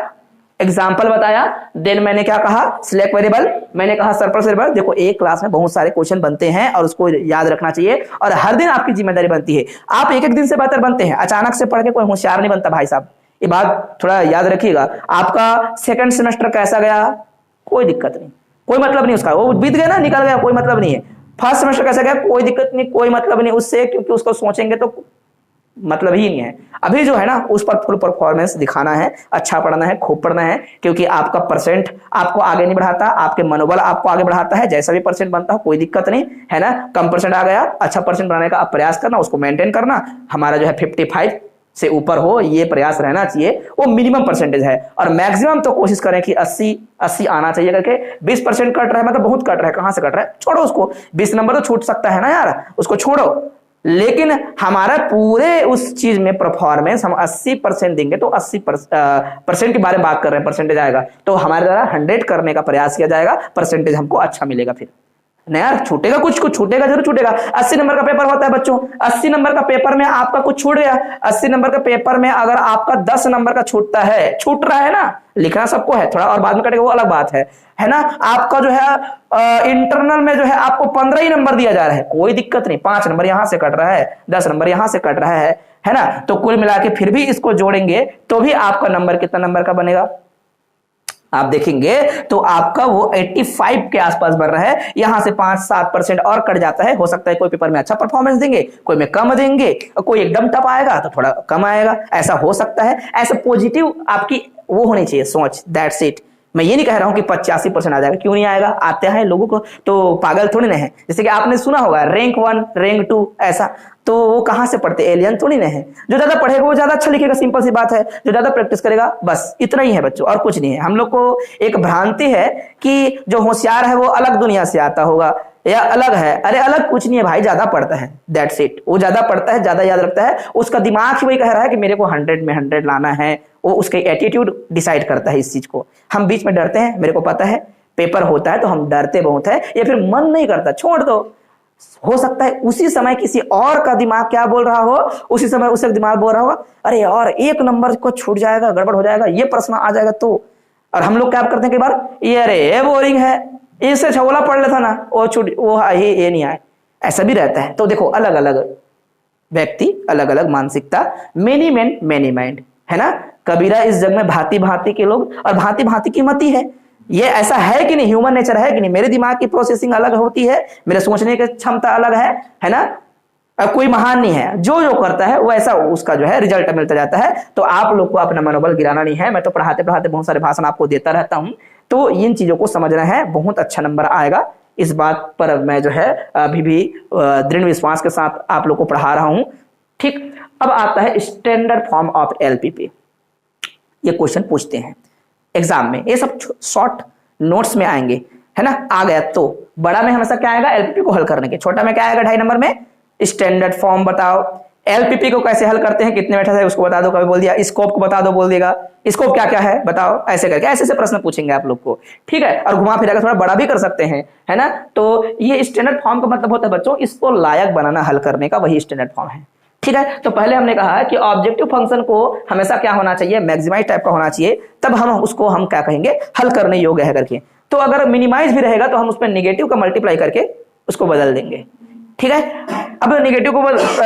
एग्जाम्पल बताया, देन मैंने क्या कहा सिलेक्ट वेरिएबल, मैंने कहा सरप्लस वेरिएबल। देखो एक क्लास में बहुत सारे क्वेश्चन बनते हैं और उसको याद रखना चाहिए, और हर दिन आपकी जिम्मेदारी बनती है, आप एक एक दिन से बेहतर बनते हैं, अचानक से पढ़ के कोई होशियार नहीं बनता भाई साहब, ये बात थोड़ा याद रखिएगा। आपका सेकंड सेमेस्टर कैसा गया, कोई दिक्कत नहीं, कोई मतलब नहीं उसका, वो बीत गया ना, निकल गया, कोई मतलब नहीं है। फर्स्ट सेमेस्टर कैसा गया, कोई दिक्कत नहीं, कोई मतलब नहीं उससे, क्योंकि उसको सोचेंगे तो मतलब ही नहीं है। अभी जो है ना उस पर फुल परफॉर्मेंस दिखाना है, अच्छा पढ़ना है, खूब पढ़ना है, क्योंकि आपका परसेंट आपको आगे नहीं बढ़ाता, आपके मनोबल आपको आगे बढ़ाता है, जैसा भी परसेंट बनता हो कोई दिक्कत नहीं है ना। कम परसेंट आ गया, अच्छा परसेंट बनाने का आप प्रयास करना, उसको मेंटेन करना, हमारा जो है 55 से ऊपर हो, ये प्रयास रहना चाहिए, वो मिनिमम परसेंटेज है, और मैक्सिमम तो कोशिश करें कि 80 आना चाहिए करके। 20% कट रहा है मतलब बहुत कट रहा है, कहां से कट रहा है, छोड़ो उसको, 20 नंबर तो छूट सकता है ना यार, उसको छोड़ो, लेकिन हमारा पूरे उस चीज में परफॉर्मेंस हम 80% देंगे, तो 80% के बारे में बात कर रहे हैं, परसेंटेज आएगा तो हमारे द्वारा 100 करने का प्रयास किया जाएगा, परसेंटेज हमको अच्छा मिलेगा। फिर नहीं यार छूटेगा, कुछ छूटेगा, जरूर छूटेगा। 80 नंबर का पेपर होता है बच्चों, 80 नंबर का पेपर में आपका कुछ छूट गया, 80 नंबर का पेपर में अगर आपका 10 नंबर का छूटता है, छूट रहा है ना, लिखना सबको है, थोड़ा और बाद में कटेगा वो अलग बात है ना। आपका जो है इंटरनल में जो है आपको 15 ही नंबर दिया जा रहा है, कोई दिक्कत नहीं, 5 नंबर यहां से कट रहा है, 10 नंबर यहां से कट रहा है ना, तो कुल मिला के फिर भी इसको जोड़ेंगे तो भी आपका नंबर कितना नंबर का बनेगा, आप देखेंगे तो आपका वो 85 के आसपास बन रहा है। यहां से 5-7% और कट जाता है, हो सकता है कोई पेपर में अच्छा परफॉर्मेंस देंगे, कोई में कम देंगे, कोई एकदम टफ आएगा तो थोड़ा कम आएगा, ऐसा हो सकता है। ऐसा पॉजिटिव आपकी वो होनी चाहिए सोच, दैट्स इट। मैं ये नहीं कह रहा हूं कि 85% आ जाएगा, क्यों नहीं आएगा, आते हैं लोगों को, तो पागल थोड़ी ना है। जैसे कि आपने सुना होगा रैंक 1 रैंक 2 ऐसा, तो वो कहां से पढ़ते, एलियन थोड़ी ना है। जो ज्यादा पढ़ेगा वो ज्यादा अच्छा लिखेगा, सिंपल सी बात है, जो ज्यादा प्रैक्टिस करेगा, बस इतना ही है बच्चों, और कुछ नहीं है। हम लोग को एक भ्रांति है कि जो होशियार है वो अलग दुनिया से आता होगा, या अलग है? अरे अलग कुछ नहीं है भाई, ज्यादा पढ़ता है, दैट्स इट। वो ज्यादा पढ़ता है, ज्यादा याद रखता है, उसका दिमाग ही वही कह रहा है कि मेरे को 100 में 100 लाना है। वो उसका एटीट्यूड डिसाइड करता है इस चीज को। हम बीच में डरते हैं, मेरे को पता है पेपर होता है तो हम डरते बहुत है, या फिर मन नहीं करता, छोड़ दो। हो सकता है उसी समय किसी और का दिमाग क्या बोल रहा हो, उसी समय उसका दिमाग बोल रहा होगा अरे यार 1 नंबर को छूट जाएगा, गड़बड़ हो जाएगा, ये प्रश्न आ जाएगा तो। और हम लोग क्या करते हैं कई बार, ये अरे बोरिंग है, इससे छवला पढ़ लेता ना, वो छूट, वो ये नहीं आए, ऐसा भी रहता है। तो देखो अलग अलग व्यक्ति, अलग अलग मानसिकता, मेनी मैन मेनी माइंड, है ना। कबीरा इस जग में भांति भांति के लोग और भांति भांति की मति है। ये ऐसा है कि नहीं, ह्यूमन नेचर है कि नहीं। मेरे दिमाग की प्रोसेसिंग अलग होती है, मेरे सोचने की क्षमता अलग है ना। कोई महान नहीं है, जो जो करता है वो ऐसा उसका जो है रिजल्ट मिलता जाता है। तो आप लोग को अपना मनोबल गिराना नहीं है। मैं तो पढ़ाते पढ़ाते बहुत सारे भाषण आपको देता रहता हूं, तो इन चीजों को समझना है, बहुत अच्छा नंबर आएगा। इस बात पर मैं जो है अभी भी दृढ़ विश्वास के साथ आप लोग को पढ़ा रहा हूं। ठीक, अब आता है स्टैंडर्ड फॉर्म ऑफ एलपीपी। ये क्वेश्चन पूछते हैं एग्जाम में, ये सब शॉर्ट नोट्स में आएंगे, है ना। आ गया तो बड़ा में हमेशा क्या आएगा, एलपीपी को हल करने के। छोटा में क्या आएगा 2.5 नंबर में, स्टैंडर्ड फॉर्म बताओ। एलपीपी को कैसे हल करते हैं, कितने मेथड है उसको बता दो, कभी बोल दिया। स्कोप को बता दो, बोल देगा स्कोप क्या क्या है बताओ, ऐसे करके ऐसे प्रश्न पूछेंगे आप लोग को, ठीक है। और घुमा फिरा कर थोड़ा बड़ा भी कर सकते हैं, है ना। तो ये स्टैंडर्ड फॉर्म का मतलब होता है बच्चों, इसको लायक बनाना हल करने का, वही स्टैंडर्ड फॉर्म है, ठीक है। तो पहले हमने कहा कि ऑब्जेक्टिव फंक्शन को हमेशा क्या होना चाहिए, मैक्सिमाइज टाइप का होना चाहिए, तब हम उसको हम क्या कहेंगे, हल करने योग्य है करके। तो अगर मिनिमाइज भी रहेगा तो हम उसमें नेगेटिव का मल्टीप्लाई करके उसको बदल देंगे, ठीक है। अब नेगेटिव को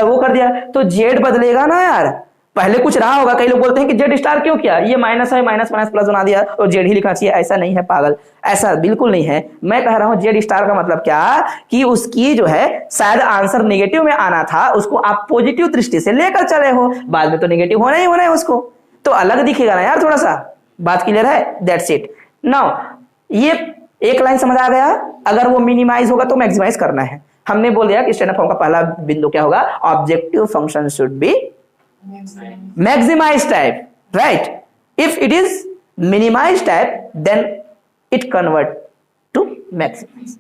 वो कर दिया तो जेड बदलेगा ना यार, पहले कुछ रहा होगा। कई लोग बोलते हैं कि जेड स्टार क्यों किया, ये माइनस है, माइनस माइनस प्लस बना दिया और जेड ही लिखना चाहिए। ऐसा नहीं है पागल, ऐसा बिल्कुल नहीं है। मैं कह रहा हूं जेड स्टार का मतलब क्या, कि उसकी जो है शायद आंसर नेगेटिव में आना था, उसको आप पॉजिटिव दृष्टि से लेकर चले हो, बाद में तो नेगेटिव होना ही होना है उसको, तो अलग दिखेगा ना यार थोड़ा सा। बात क्लियर है, दैट्स इट। नाउ ये एक लाइन समझ आ गया। अगर वो मिनिमाइज होगा तो मैक्सिमाइज करना है। हमने बोल दिया कि स्टैंडर्ड फॉर्म का पहला बिंदु क्या होगा, objective function should be maximize type, right? If it is minimize type, then it convert to maximize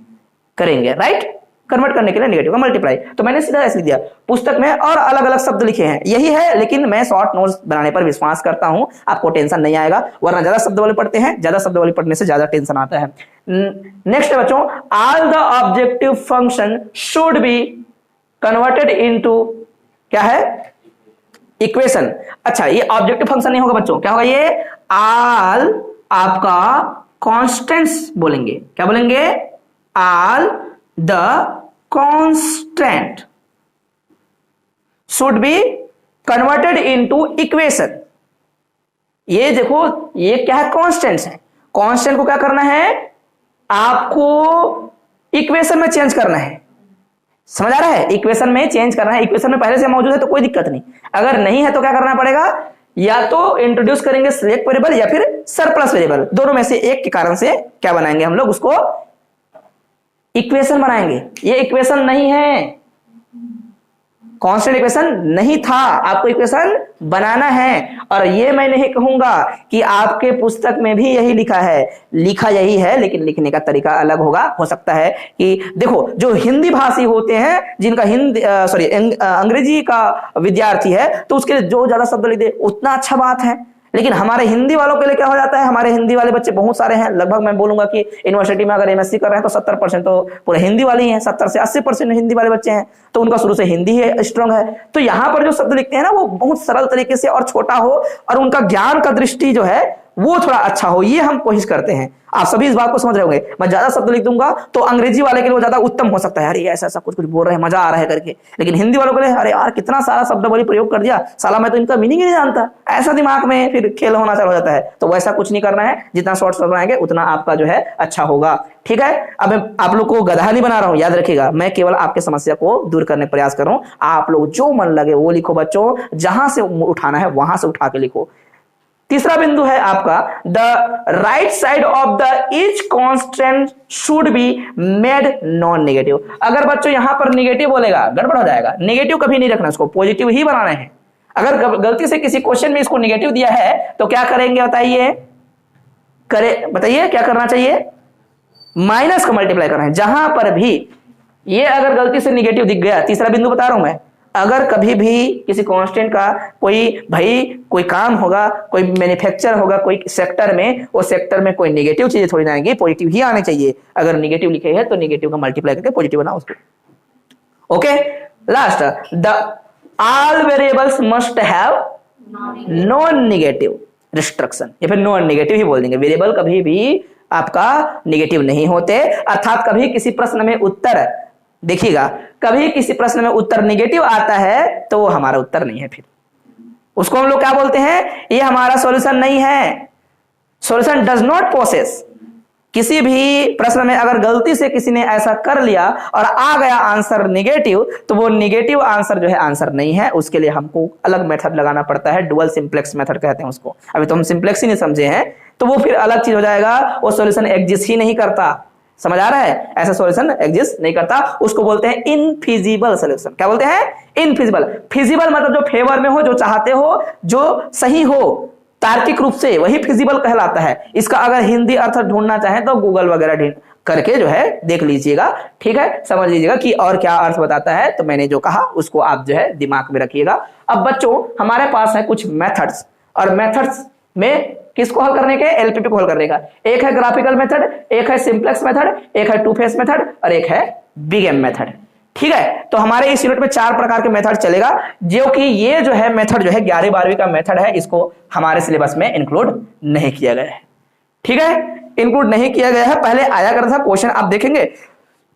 करेंगे, right? कन्वर्ट करने के लिए नेगेटिव का मल्टीप्लाई। तो मैंने सीधा ऐसे दिया, पुस्तक में और अलग अलग शब्द लिखे हैं, यही है, लेकिन मैं शॉर्ट नोट्स बनाने पर विश्वास करता हूं, आपको टेंशन नहीं आएगा। वरना ज्यादा शब्द वाले पढ़ते हैं, ज्यादा शब्द वाले पढ़ने से ज्यादा टेंशन आता है। नेक्स्ट है बच्चों, all the objective function should be converted into क्या है, इक्वेशन। अच्छा, ये ऑब्जेक्टिव फंक्शन नहीं होगा बच्चों, क्या होगा ये, ऑल आपका कांस्टेंट्स बोलेंगे। क्या बोलेंगे, all the constant should be converted into equation. ये देखो, ये क्या है, कांस्टेंट्स है। कांस्टेंट को क्या करना है, आपको इक्वेशन में चेंज करना है। समझ आ रहा है, इक्वेशन में चेंज करना है। इक्वेशन में पहले से मौजूद है तो कोई दिक्कत नहीं, अगर नहीं है तो क्या करना पड़ेगा, या तो इंट्रोड्यूस करेंगे सिलेक्ट वेरिएबल या फिर सरप्लस वेरिएबल, दोनों में से एक के कारण से क्या बनाएंगे हम लोग, उसको इक्वेशन बनाएंगे। ये इक्वेशन नहीं है, कांस्टेंट इक्वेशन नहीं था, आपको इक्वेशन बनाना है। और ये मैं नहीं कहूंगा कि आपके पुस्तक में भी यही लिखा है, लिखा यही है, लेकिन लिखने का तरीका अलग होगा। हो सकता है कि देखो, जो हिंदी भाषी होते हैं, जिनका अंग्रेजी का विद्यार्थी है, तो उसके लिए जो ज्यादा शब्द लिख दे उतना अच्छा बात है। लेकिन हमारे हिंदी वालों के लिए क्या हो जाता है, हमारे हिंदी वाले बच्चे बहुत सारे हैं, लगभग मैं बोलूंगा कि यूनिवर्सिटी में अगर एमएससी कर रहे हैं तो 70% तो पूरे हिंदी वाले ही हैं, 70 से 80% हिंदी वाले बच्चे हैं, तो उनका शुरू से हिंदी है स्ट्रांग है। तो यहाँ पर जो शब्द लिखते हैं ना, वो बहुत सरल तरीके से और छोटा हो, और उनका ज्ञान का दृष्टि जो है वो थोड़ा अच्छा हो, ये हम कोशिश करते हैं। आप सभी इस बात को समझ रहे होंगे। मैं ज्यादा शब्द लिख दूंगा तो अंग्रेजी वाले के लिए ज्यादा उत्तम हो सकता है, अरे ऐसा ऐसा कुछ कुछ बोल रहे हैं, मजा आ रहा है करके। लेकिन हिंदी वालों के लिए, अरे यार कितना सारा शब्द बोली प्रयोग कर दिया, साला मैं तो इनका मीनिंग ही नहीं जानता, ऐसा दिमाग में फिर खेल होना चालू हो जाता है। तो वैसा कुछ नहीं करना है, जितना शॉर्ट शॉर्ट बनाएंगे उतना आपका जो है अच्छा होगा, ठीक है। अब मैं आप लोग को गधा नहीं बना रहा हूं, याद रखिएगा, मैं केवल आपके समस्या को दूर करने का प्रयास कर रहा हूं। आप लोग जो मन लगे वो लिखो बच्चों, जहां से उठाना है वहां से उठा के लिखो। तीसरा बिंदु है आपका, the right side of the each constant should be made non negative. अगर बच्चों यहां पर नेगेटिव बोलेगा गड़बड़ हो जाएगा, नेगेटिव कभी नहीं रखना, उसको पॉजिटिव ही बनाना है। अगर गलती से किसी क्वेश्चन में इसको नेगेटिव दिया है तो क्या करेंगे बताइए, बताइए क्या करना चाहिए, माइनस का मल्टीप्लाई करना है। जहां पर भी ये अगर गलती से निगेटिव दिख गया, तीसरा बिंदु बता रहा हूं मैं, अगर कभी भी किसी कांस्टेंट का कोई काम होगा, कोई मैन्युफैक्चर होगा कोई सेक्टर में, वो सेक्टर में कोई नेगेटिव चीजें थोड़ी ना आएंगी, पॉजिटिव ही आने चाहिए। अगर नेगेटिव लिखे है तो नेगेटिव का मल्टीप्लाई करके पॉजिटिव बनाओ उसको। Okay, last, the all variables must have non negative restriction, या फिर नॉन नेगेटिव ही बोल देंगे। वेरिएबल कभी भी आपका नेगेटिव नहीं होते, अर्थात कभी किसी प्रश्न में उत्तर, देखिएगा, कभी किसी प्रश्न में उत्तर नेगेटिव आता है तो वो हमारा उत्तर नहीं है, फिर उसको हम लोग क्या बोलते हैं, ये हमारा सॉल्यूशन नहीं है। Solution does not possess. किसी भी प्रश्न में अगर गलती से किसी ने ऐसा कर लिया और आ गया आंसर नेगेटिव, तो वो नेगेटिव आंसर जो है आंसर नहीं है, उसके लिए हमको अलग मेथड लगाना पड़ता है, डुअल सिंप्लेक्स मेथड कहते हैं उसको। अभी तो हम सिंप्लेक्स ही नहीं समझे हैं, तो वो फिर अलग चीज हो जाएगा, वो सॉल्यूशन एग्जिस्ट ही नहीं करता। समझ आ रहा है, ऐसा सॉल्यूशन एग्जिस्ट नहीं करता, उसको बोलते हैं इनफिजिबल सॉल्यूशन। क्या बोलते हैं, इनफिजिबल। फिजिबल मतलब जो फेवर में हो, जो चाहते हो, जो सही हो तार्किक रूप से, वही फिजिबल कहलाता है। इसका अगर हिंदी अर्थ ढूंढना चाहें तो गूगल वगैरह करके जो है देख लीजिएगा, ठीक है, समझ लीजिएगा कि और क्या अर्थ बताता है। तो मैंने जो कहा उसको आप जो है दिमाग में रखिएगा। अब बच्चों हमारे पास है कुछ मेथड्स, और मेथड्स में किसको हल करने के, एलपीपी को हल करने का। एक है ग्राफिकल मेथड, एक है सिंप्लेक्स मेथड, एक है टू फेस मेथड, और एक है बिग एम मेथड। ठीक है, तो हमारे इस यूनिट में 4 प्रकार के मेथड चलेगा, जो कि ये जो है मेथड जो है 11वीं 12वीं का मेथड है, इसको हमारे सिलेबस में इंक्लूड नहीं किया गया है। ठीक है, इंक्लूड नहीं किया गया है। पहले आया करता था क्वेश्चन, आप देखेंगे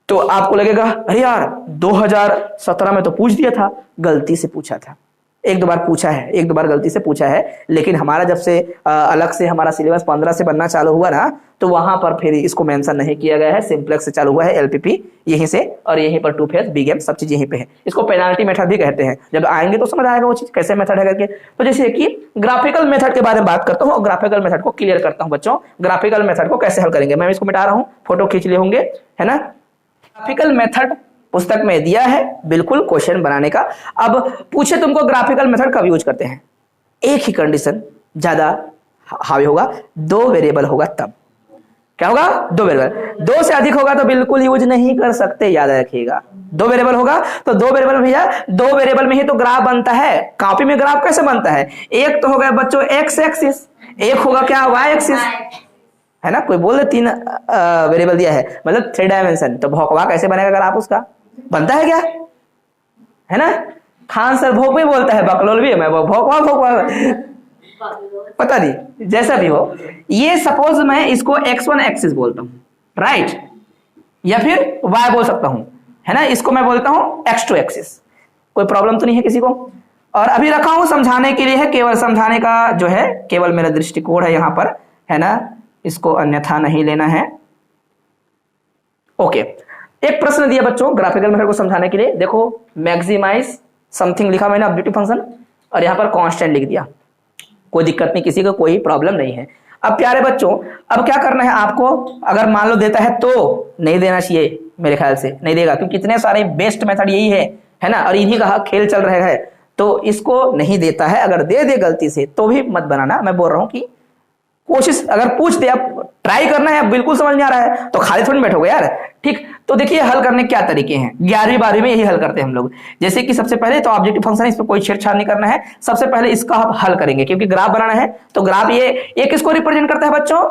तो आपको लगेगा अरे यार 2017 में तो पूछ दिया था, गलती से पूछा था, एक दो बार पूछा है, एक दो बार गलती से पूछा है। लेकिन हमारा जब से अलग से हमारा सिलेबस 15 से बनना चालू हुआ ना, तो वहां पर फिर इसको मेंशन नहीं किया गया है। सिंप्लेक्स से चालू हुआ है, एलपीपी यहीं से, और यहीं पर टू फेस बिग एम सब चीज यहीं पे है। इसको पेनाल्टी मेथड भी कहते हैं, जब आएंगे तो समझ आएगा वो चीज कैसे मेथड है करके। तो जैसे कि ग्राफिकल मेथड के बारे में बात करता हूँ और ग्राफिकल मेथड को क्लियर करता हूँ बच्चों। ग्राफिकल मेथड को कैसे हल करेंगे, मैं इसको मिटा रहा हूँ, फोटो खींच लिए होंगे, है ना। ग्राफिकल मेथड पुस्तक में दिया है बिल्कुल क्वेश्चन बनाने का। अब पूछे तुमको ग्राफिकल मेथड कब यूज करते हैं, एक ही कंडीशन ज्यादा हावी होगा, 2 वेरिएबल होगा तब। क्या होगा, 2 वेरिएबल। 2 से अधिक होगा तो बिल्कुल यूज नहीं कर सकते, याद रखिएगा। 2 वेरिएबल होगा तो 2 वेरिएबल भैया, 2 वेरिएबल में ही तो ग्राफ बनता है। कॉपी में ग्राफ कैसे बनता है, एक तो होगा बच्चों एक्स एक्सिस, एक होगा क्या वाई एक्सिस, है ना। कोई बोल दे 3 वेरिएबल दिया है मतलब 3 डायमेंशन, तो भौकवा कैसे बनेगा ग्राफ, उसका बनता है क्या, है ना। खान सर भोक भी बोलता है, बकलोल भी, मैं भौकवा पता नहीं, जैसा भी हो। ये सपोज मैं इसको x1 एक्सिस बोलता हूं, राइट, या फिर y बोल सकता हूं, है ना। इसको मैं बोलता हूं x2 एक्सिस, कोई प्रॉब्लम तो नहीं है किसी को। और अभी रखा हूं समझाने के लिए है, केवल समझाने का जो है केवल मेरा दृष्टिकोण है यहां पर, है ना, इसको अन्यथा नहीं लेना है। ओके, एक प्रश्न दिया बच्चों ग्राफिकल मेथड को समझाने के लिए, देखो मैक्सिमाइज समथिंग लिखा मैंने ऑब्जेक्टिव फंक्शन, और यहां पर कांस्टेंट लिख दिया, कोई दिक्कत नहीं, किसी को कोई प्रॉब्लम नहीं है। अब प्यारे बच्चों, अब क्या करना है आपको, अगर मान लो देता है तो नहीं देना चाहिए, मेरे ख्याल से नहीं देगा, क्योंकि कितने सारे बेस्ट मेथड यही है ना, और इन्हीं का खेल चल रहा है, तो इसको नहीं देता है। अगर दे दे गलती से तो भी मत बनाना, मैं बोल रहा हूं कि कोशिश, अगर पूछ दे, आप ट्राई करना है, बिल्कुल समझ नहीं आ रहा है तो खाली थोड़ी बैठोगे यार। ठीक, तो देखिए हल करने के क्या तरीके हैं, 11वीं 12वीं में यही हल करते हैं हम लोग। जैसे कि सबसे पहले तो ऑब्जेक्टिव फंक्शन, इस पर कोई छेड़छाड़ नहीं करना है, सबसे पहले इसका हम हल करेंगे, क्योंकि ग्राफ बनाना है। तो ग्राफ ये किसको रिप्रेजेंट करता है बच्चों,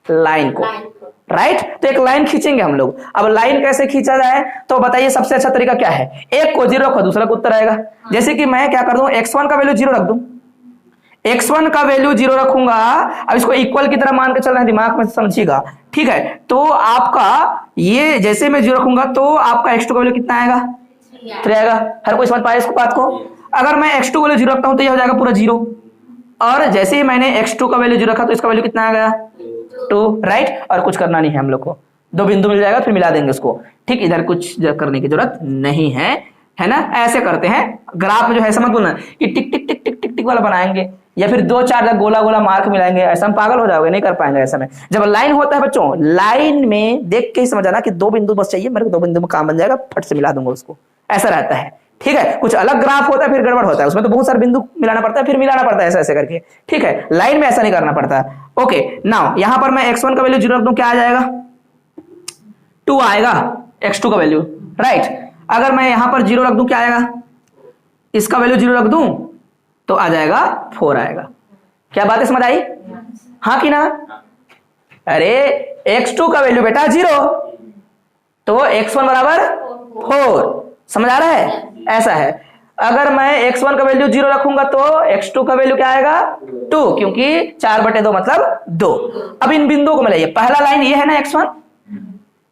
लाइन को, राइट। तो एक लाइन खींचेंगे हम लोग। अब लाइन कैसे खींचा जाए, तो बताइए सबसे अच्छा तरीका क्या है, एक को 0 रखो, दूसरा को उत्तर आएगा। जैसे कि मैं क्या कर दूं, x1 का वैल्यू 0 रख दूं, x1 का वैल्यू 0 रखूंगा। अब इसको इक्वल की तरह मान के चलना है, दिमाग में समझिएगा, ठीक है। तो आपका ये जैसे मैं 0 रखूंगा तो आपका x2 का वैल्यू कितना आएगा, 3 आएगा। हर कोई समझ पाए इस बात को। अगर मैं x2 का वैल्यू 0 रखता हूं तो ये हो जाएगा पूरा 0, और जैसे ही मैंने x2 का वैल्यू 0 रखा तो इसका वैल्यू कितना आ गया, 2, राइट। और कुछ करना नहीं है हम लोग को, 2 बिंदु मिल जाएगा, फिर मिला देंगे उसको, ठीक। इधर कुछ करने की जरूरत नहीं है, है ना। ऐसे करते हैं ग्राफ जो है, समझ बोलना कि टिक टिक टिक टिक टिक टिक वाला बनाएंगे, या फिर 2-4 गोला गोला मार्क मिलाएंगे, ऐसा हम पागल हो जाओगे, नहीं कर पाएंगे ऐसा में। जब लाइन होता है बच्चों, लाइन में देख के ही समझ आना कि 2 बिंदु बस चाहिए मेरे को, 2 बिंदु में काम बन जाएगा, फट से मिला दूंगा उसको, ऐसा रहता है, ठीक है। कुछ अलग ग्राफ होता है फिर गड़बड़ होता है, उसमें तो बहुत सारे बिंदु मिलाना पड़ता है, फिर मिलाना पड़ता है ऐसा ऐसे करके, ठीक है। लाइन में ऐसा नहीं करना पड़ता। ओके, नाउ यहां पर मैं x1 का वैल्यू 0 रख दूं, क्या आ जाएगा, 2 आएगा, x2 का वैल्यू, राइट। अगर मैं यहां पर 0 रख दूं क्या आएगा, इसका वैल्यू 0 रख दूं तो आ जाएगा 4 आएगा। क्या बात है समझ आई? हाँ कि ना? अरे x2 का वैल्यू बेटा 0 तो x1 बराबर 4, समझ आ रहा है? ऐसा है। अगर मैं x1 का वैल्यू 0 रखूंगा तो x2 का वैल्यू क्या आएगा 2, क्योंकि 4/2 मतलब 2। अब इन बिंदुओं को मिलाइए, पहला लाइन ये है ना x1,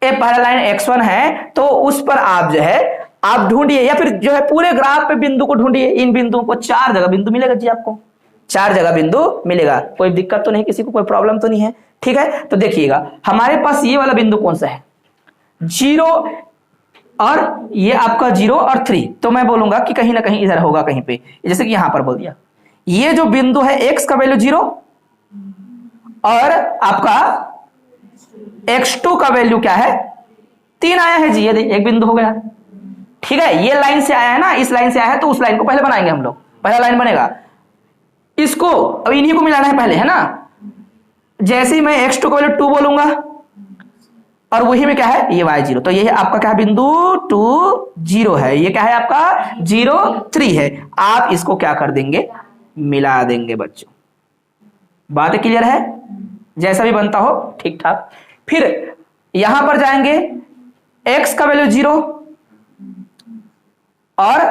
ये पहला लाइन x1 है, तो उस पर आप जो है आप ढूंढिए, या फिर जो है पूरे ग्राफ पे बिंदु को ढूंढिए। इन बिंदुओं को 4 जगह बिंदु मिलेगा जी, आपको 4 जगह बिंदु मिलेगा। कोई दिक्कत तो नहीं, किसी को कोई प्रॉब्लम तो नहीं है? ठीक है, तो देखिएगा हमारे पास ये वाला बिंदु कौन सा है, 0 और ये आपका 0 और 3। तो मैं बोलूंगा कि कहीं ना कहीं इधर होगा कहीं पे, जैसे कि यहां पर बोल दिया। ये जो बिंदु है x का वैल्यू 0 और आपका x2 का वैल्यू क्या है 3 आया है जी, ये एक बिंदु हो गया। ठीक है, ये लाइन से आया है ना, इस लाइन से आया है, तो उस लाइन को पहले बनाएंगे हम लोग। पहला लाइन बनेगा, इसको अब इन्हीं को मिलाना है पहले, है ना। जैसे ही मैं x2 का वैल्यू 2 बोलूंगा और वही में क्या है ये y0, तो ये है आपका क्या बिंदु 2 0 है, ये क्या है आपका 0 3 है। आप इसको क्या कर देंगे, मिला देंगे बच्चों। बात क्लियर है? जैसा भी बनता हो ठीक ठाक। फिर यहां पर जाएंगे, x का वैल्यू 0 और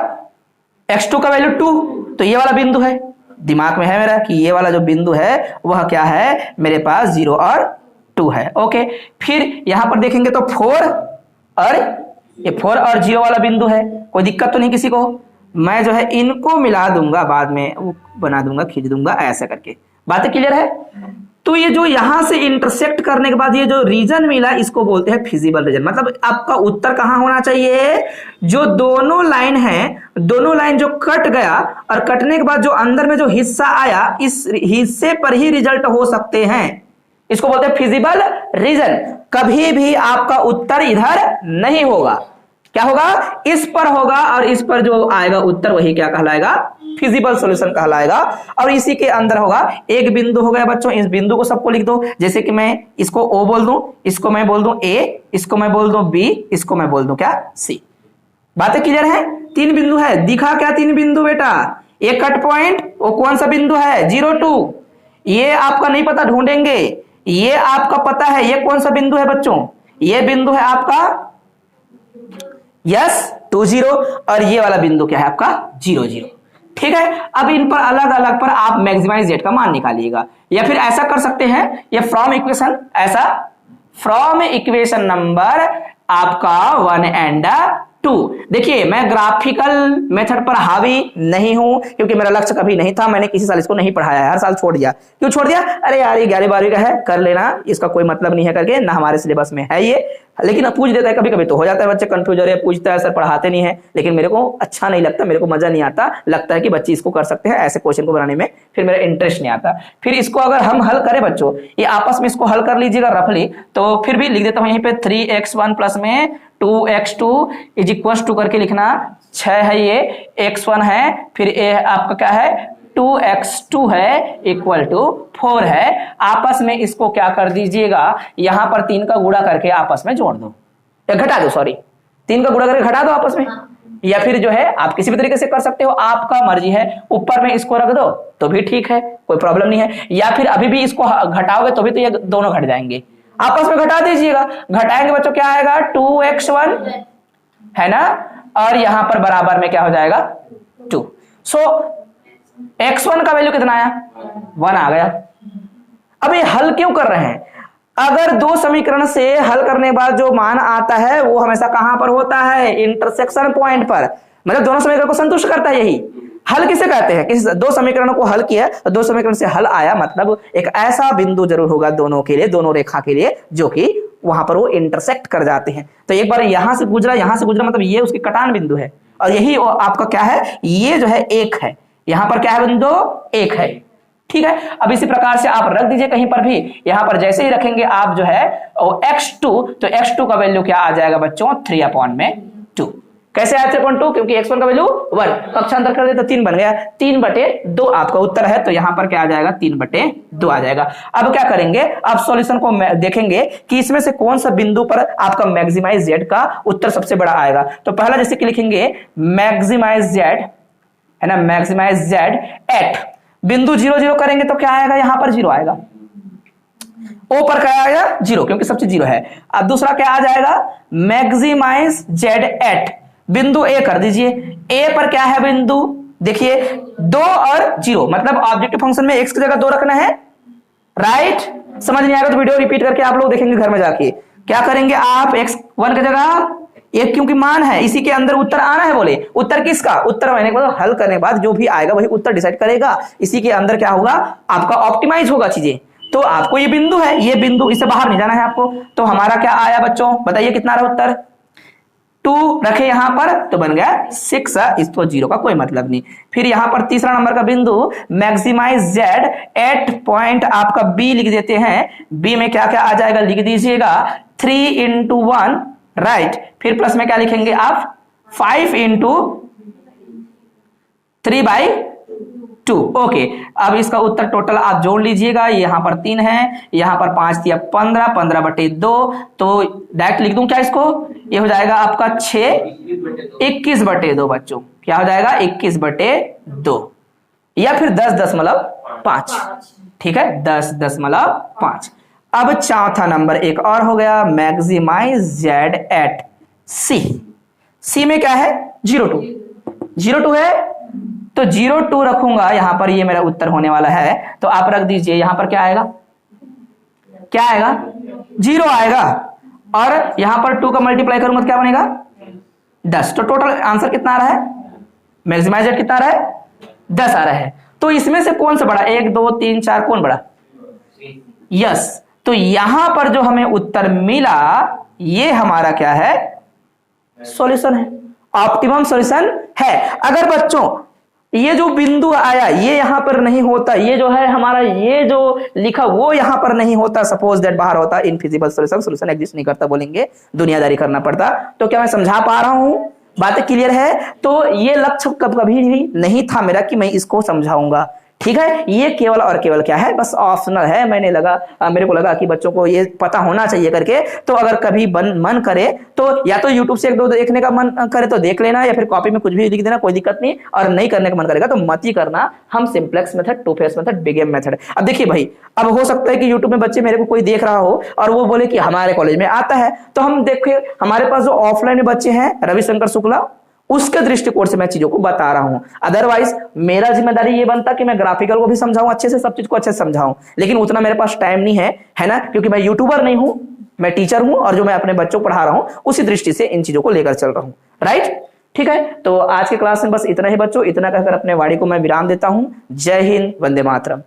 x2 का वैल्यू 2, तो ये वाला बिंदु है, दिमाग में है मेरा कि ये वाला जो बिंदु है वह क्या है मेरे पास 0 और 2 है। ओके, फिर यहां पर देखेंगे तो 4 और ये 4 और 0 वाला बिंदु है। कोई दिक्कत तो नहीं किसी को? मैं जो है इनको मिला दूंगा, बाद में वो बना दूंगा, खींच दूंगा ऐसा करके। बातें क्लियर है? तो ये जो यहां से इंटरसेक्ट करने के बाद ये जो रीजन मिला इसको बोलते हैं फिजिबल रीजन। मतलब आपका उत्तर कहां होना चाहिए, जो दोनों लाइन है, दोनों लाइन जो कट गया और कटने के बाद जो अंदर में जो हिस्सा आया, इस हिस्से पर ही रिजल्ट हो सकते हैं। इसको बोलते हैं फिजिबल रीजन। कभी भी आपका उत्तर इधर नहीं होगा, क्या होगा, इस पर होगा, और इस पर जो आएगा उत्तर वही क्या कहलाएगा, फिजिबल सॉल्यूशन कहलाएगा। और इसी के अंदर होगा एक बिंदु हो गया बच्चों, इस बिंदु को सबको लिख दो। जैसे कि मैं इसको O बोल दूं, इसको मैं बोल दूं A, इसको मैं बोल दूं B, इसको मैं बोल दूं क्या C। बातें क्लियर है? 3 बिंदु है, दिखा क्या 3 बिंदु बेटा। एक कट पॉइंट, वो कौन सा बिंदु है 0 2, ये आपका नहीं पता, ढूंढेंगे। ये आपका पता है, ये कौन सा बिंदु है बच्चों, ये बिंदु है आपका यस 2 0, और ये वाला बिंदु क्या है आपका 0 0। ठीक है, अब इन पर अलग अलग पर आप मैक्सिमाइज जेड का मान निकालिएगा, या फिर ऐसा कर सकते हैं, ये फ्रॉम इक्वेशन, ऐसा फ्रॉम इक्वेशन नंबर आपका 1 एंड 2। देखिए मैं ग्राफिकल मेथड पर हावी नहीं हूं, क्योंकि मेरा लक्ष्य कभी नहीं था, मैंने किसी साल इसको नहीं पढ़ाया है, हर साल छोड़ दिया। क्यों छोड़ दिया? अरे यार ये 11वीं 12वीं का है, कर लेना, इसका कोई मतलब नहीं है करके, ना हमारे सिलेबस में है ये। लेकिन अब पूछ देता है, कभी कभी तो हो जाता है बच्चे कंफ्यूज हो रहे, पूछता है सर पढ़ाते नहीं है, लेकिन मेरे को अच्छा नहीं लगता, मेरे को मजा नहीं आता, लगता है कि बच्चे इसको कर सकते हैं, ऐसे क्वेश्चन को बनाने में फिर मेरा इंटरेस्ट नहीं आता। फिर इसको अगर हम हल करें बच्चों, ये आपस में इसको हल कर लीजिएगा रफली, तो फिर भी लिख देता हूं यहीं पे 3x1 प्लस में 2x2 इज इक्वल टू करके लिखना, 6 है ये, x1 है, फिर ये आपका क्या है 2x2 है इक्वल टू 4 है। आपस में इसको क्या कर दीजिएगा, यहां पर 3 का गुणा करके आपस में जोड़ दो, या घटा दो, सॉरी 3 का गुणा करके घटा दो आपस में, या फिर जो है आप किसी भी तरीके से कर सकते हो, आपका मर्जी है। ऊपर में इसको रख दो तो भी ठीक है, कोई प्रॉब्लम नहीं है, या फिर अभी भी इसको घटाओगे तो भी तो ये दोनों घट जाएंगे, आपस में घटा दीजिएगा। घटाएंगे बच्चों क्या आएगा 2x1 है ना, और यहां पर बराबर में क्या हो जाएगा 2। सो x1 का वैल्यू कितना आया 1 आ गया। अब ये हल क्यों कर रहे हैं, अगर दो समीकरण से हल करने के बाद जो मान आता है वो हमेशा कहां पर होता है, इंटरसेक्शन पॉइंट पर, मतलब दोनों समीकरण को संतुष्ट करता है। यही हल किसे कहते हैं, किसी दो समीकरणों को हल किया तो दो समीकरण से हल आया, मतलब एक ऐसा बिंदु जरूर होगा दोनों के लिए, दोनों रेखा के लिए, जो कि वहां पर वो इंटरसेक्ट कर जाते हैं। तो एक बार यहां से गुजरा मतलब ये उसकी कटान बिंदु है, और यही आपका क्या है, ये जो है 1 है, यहां पर क्या है बिंदु 1 है। ठीक है, अब इसी प्रकार से आप रख दीजिए कहीं पर भी, यहां पर जैसे ही रखेंगे आप जो है x2, तो x2 का वैल्यू क्या आ जाएगा बच्चों 3/2। कैसे आया 3.2? क्योंकि x1 का वैल्यू 1, पक्षांतर कर दे तो 3 बन गया, 3/2 आपका उत्तर है। तो यहां पर क्या आ जाएगा? 3/2 आ जाएगा। अब क्या करेंगे? अब सॉल्यूशन को देखेंगे कि इसमें से कौन सा बिंदु पर आपका मैक्सिमाइज z का उत्तर सबसे बड़ा आएगा। तो पहला जैसे कि लिखेंगे मैक्सिमाइज z, है ना, मैक्सिमाइज z एट बिंदु 0 0 करेंगे तो क्या आएगा? यहां पर 0 आएगा। ओ पर क्या आएगा? 0, क्योंकि सब चीज 0 है। अब दूसरा क्या आ जाएगा? मैक्सिमाइज जेड एट बिंदु ए कर दीजिए। ए पर क्या है बिंदु? देखिए 2 और 0, मतलब ऑब्जेक्टिव फंक्शन में x की जगह 2 रखना है, राइट? समझ नहीं आएगा तो वीडियो रिपीट करके आप लोग देखेंगे घर में जाके। क्या करेंगे आप? x1 की जगह एक, क्योंकि मान है, इसी के अंदर उत्तर आना है। बोले उत्तर किसका? उत्तर आने के बाद हल करने के बाद जो भी आएगा वही उत्तर डिसाइड करेगा। इसी के अंदर क्या होगा? आपका ऑप्टिमाइज होगा चीजें। तो आपको ये बिंदु है, ये बिंदु, इससे बाहर नहीं जाना है आपको। तो हमारा क्या आया बच्चों? बताइए कितना रहा उत्तर? 2 रखे यहां पर तो बन गया 6, इसको 0 का कोई मतलब नहीं। फिर यहां पर तीसरा नंबर का बिंदु मैक्सिमाइज जेड एट पॉइंट आपका बी लिख देते हैं। बी में क्या क्या आ जाएगा? लिख दीजिएगा 3 × 1, राइट? फिर प्लस में क्या लिखेंगे आप? 5 × 3/2। ओके, अब इसका उत्तर टोटल आप जोड़ लीजिएगा। यहां पर 3 है, यहां पर 5 दिया 15, 15/2। तो डायरेक्ट लिख दूं क्या इसको? ये हो जाएगा आपका 6, 21/2 बच्चों। क्या हो जाएगा? 21/2 या फिर 10.5। ठीक है, 10.5। अब चौथा नंबर एक और हो गया, मैक्सिमाइज जेड एट सी। सी में क्या है? 0 2 है, तो 0 2 रखूंगा यहां पर, ये मेरा उत्तर होने वाला है। तो आप रख दीजिए यहां पर क्या आएगा? क्या आएगा? 0 आएगा। और यहां पर 2 का मल्टीप्लाई करूंगा तो क्या बनेगा? 10। तो टोटल आंसर कितना आ रहा है? मैक्सिमाइज जेड कितना आ रहा है? 10 आ रहा है। तो इसमें से कौन सा बड़ा? 1 2 3 4 कौन बड़ा? यस। तो यहां पर जो हमें उत्तर मिला ये हमारा क्या है? सॉल्यूशन है, ऑप्टिमम सॉल्यूशन है। अगर बच्चों ये जो बिंदु आया ये यहां पर नहीं होता, ये जो है हमारा ये जो लिखा वो यहां पर नहीं होता, सपोज दैट बाहर होता, इनफिजिबल सॉल्यूशन, सॉल्यूशन एग्जिस्ट नहीं करता बोलेंगे, दुनियादारी करना पड़ता। तो क्या मैं समझा पा रहा हूं? बातें क्लियर है? तो ये लक्ष्य कभी भी नहीं था मेरा कि मैं इसको समझाऊंगा। ठीक है, ये केवल और केवल क्या है? बस ऑप्शनल है। मेरे को लगा कि बच्चों को ये पता होना चाहिए करके। तो अगर कभी मन करे तो या तो YouTube से 1 2 देखने का मन करे तो देख लेना, या फिर कॉपी में कुछ भी लिख देना, कोई दिक्कत नहीं। और नहीं करने का मन करेगा तो मत ही करना। हम simplex method, 2 phase method, big M method. अब देखिए भाई, अब हो सकता है कि YouTube में बच्चे मेरे को कोई देख रहा हो और वो बोले कि हमारे कॉलेज में आता है, तो हम देखिए हमारे पास जो ऑफलाइन में बच्चे हैं, रविशंकर शुक्ला, उसके दृष्टिकोण से मैं चीजों को बता रहा हूं। अदरवाइज मेरा जिम्मेदारी ये बनता कि मैं ग्राफिकल को भी समझाऊं अच्छे से, सब चीज को अच्छे से समझाऊं, लेकिन उतना मेरे पास टाइम नहीं है ना, क्योंकि मैं यूट्यूबर नहीं हूं, मैं टीचर हूं, और जो मैं अपने बच्चों को पढ़ा रहा हूं उसी दृष्टि से इन चीजों को लेकर चल रहा हूं। राइट? ठीक है, तो आज के क्लास में बस इतना ही बच्चों। इतना कहकर अपने वाणी को मैं विराम देता हूं। जय हिंद, वंदे मातरम।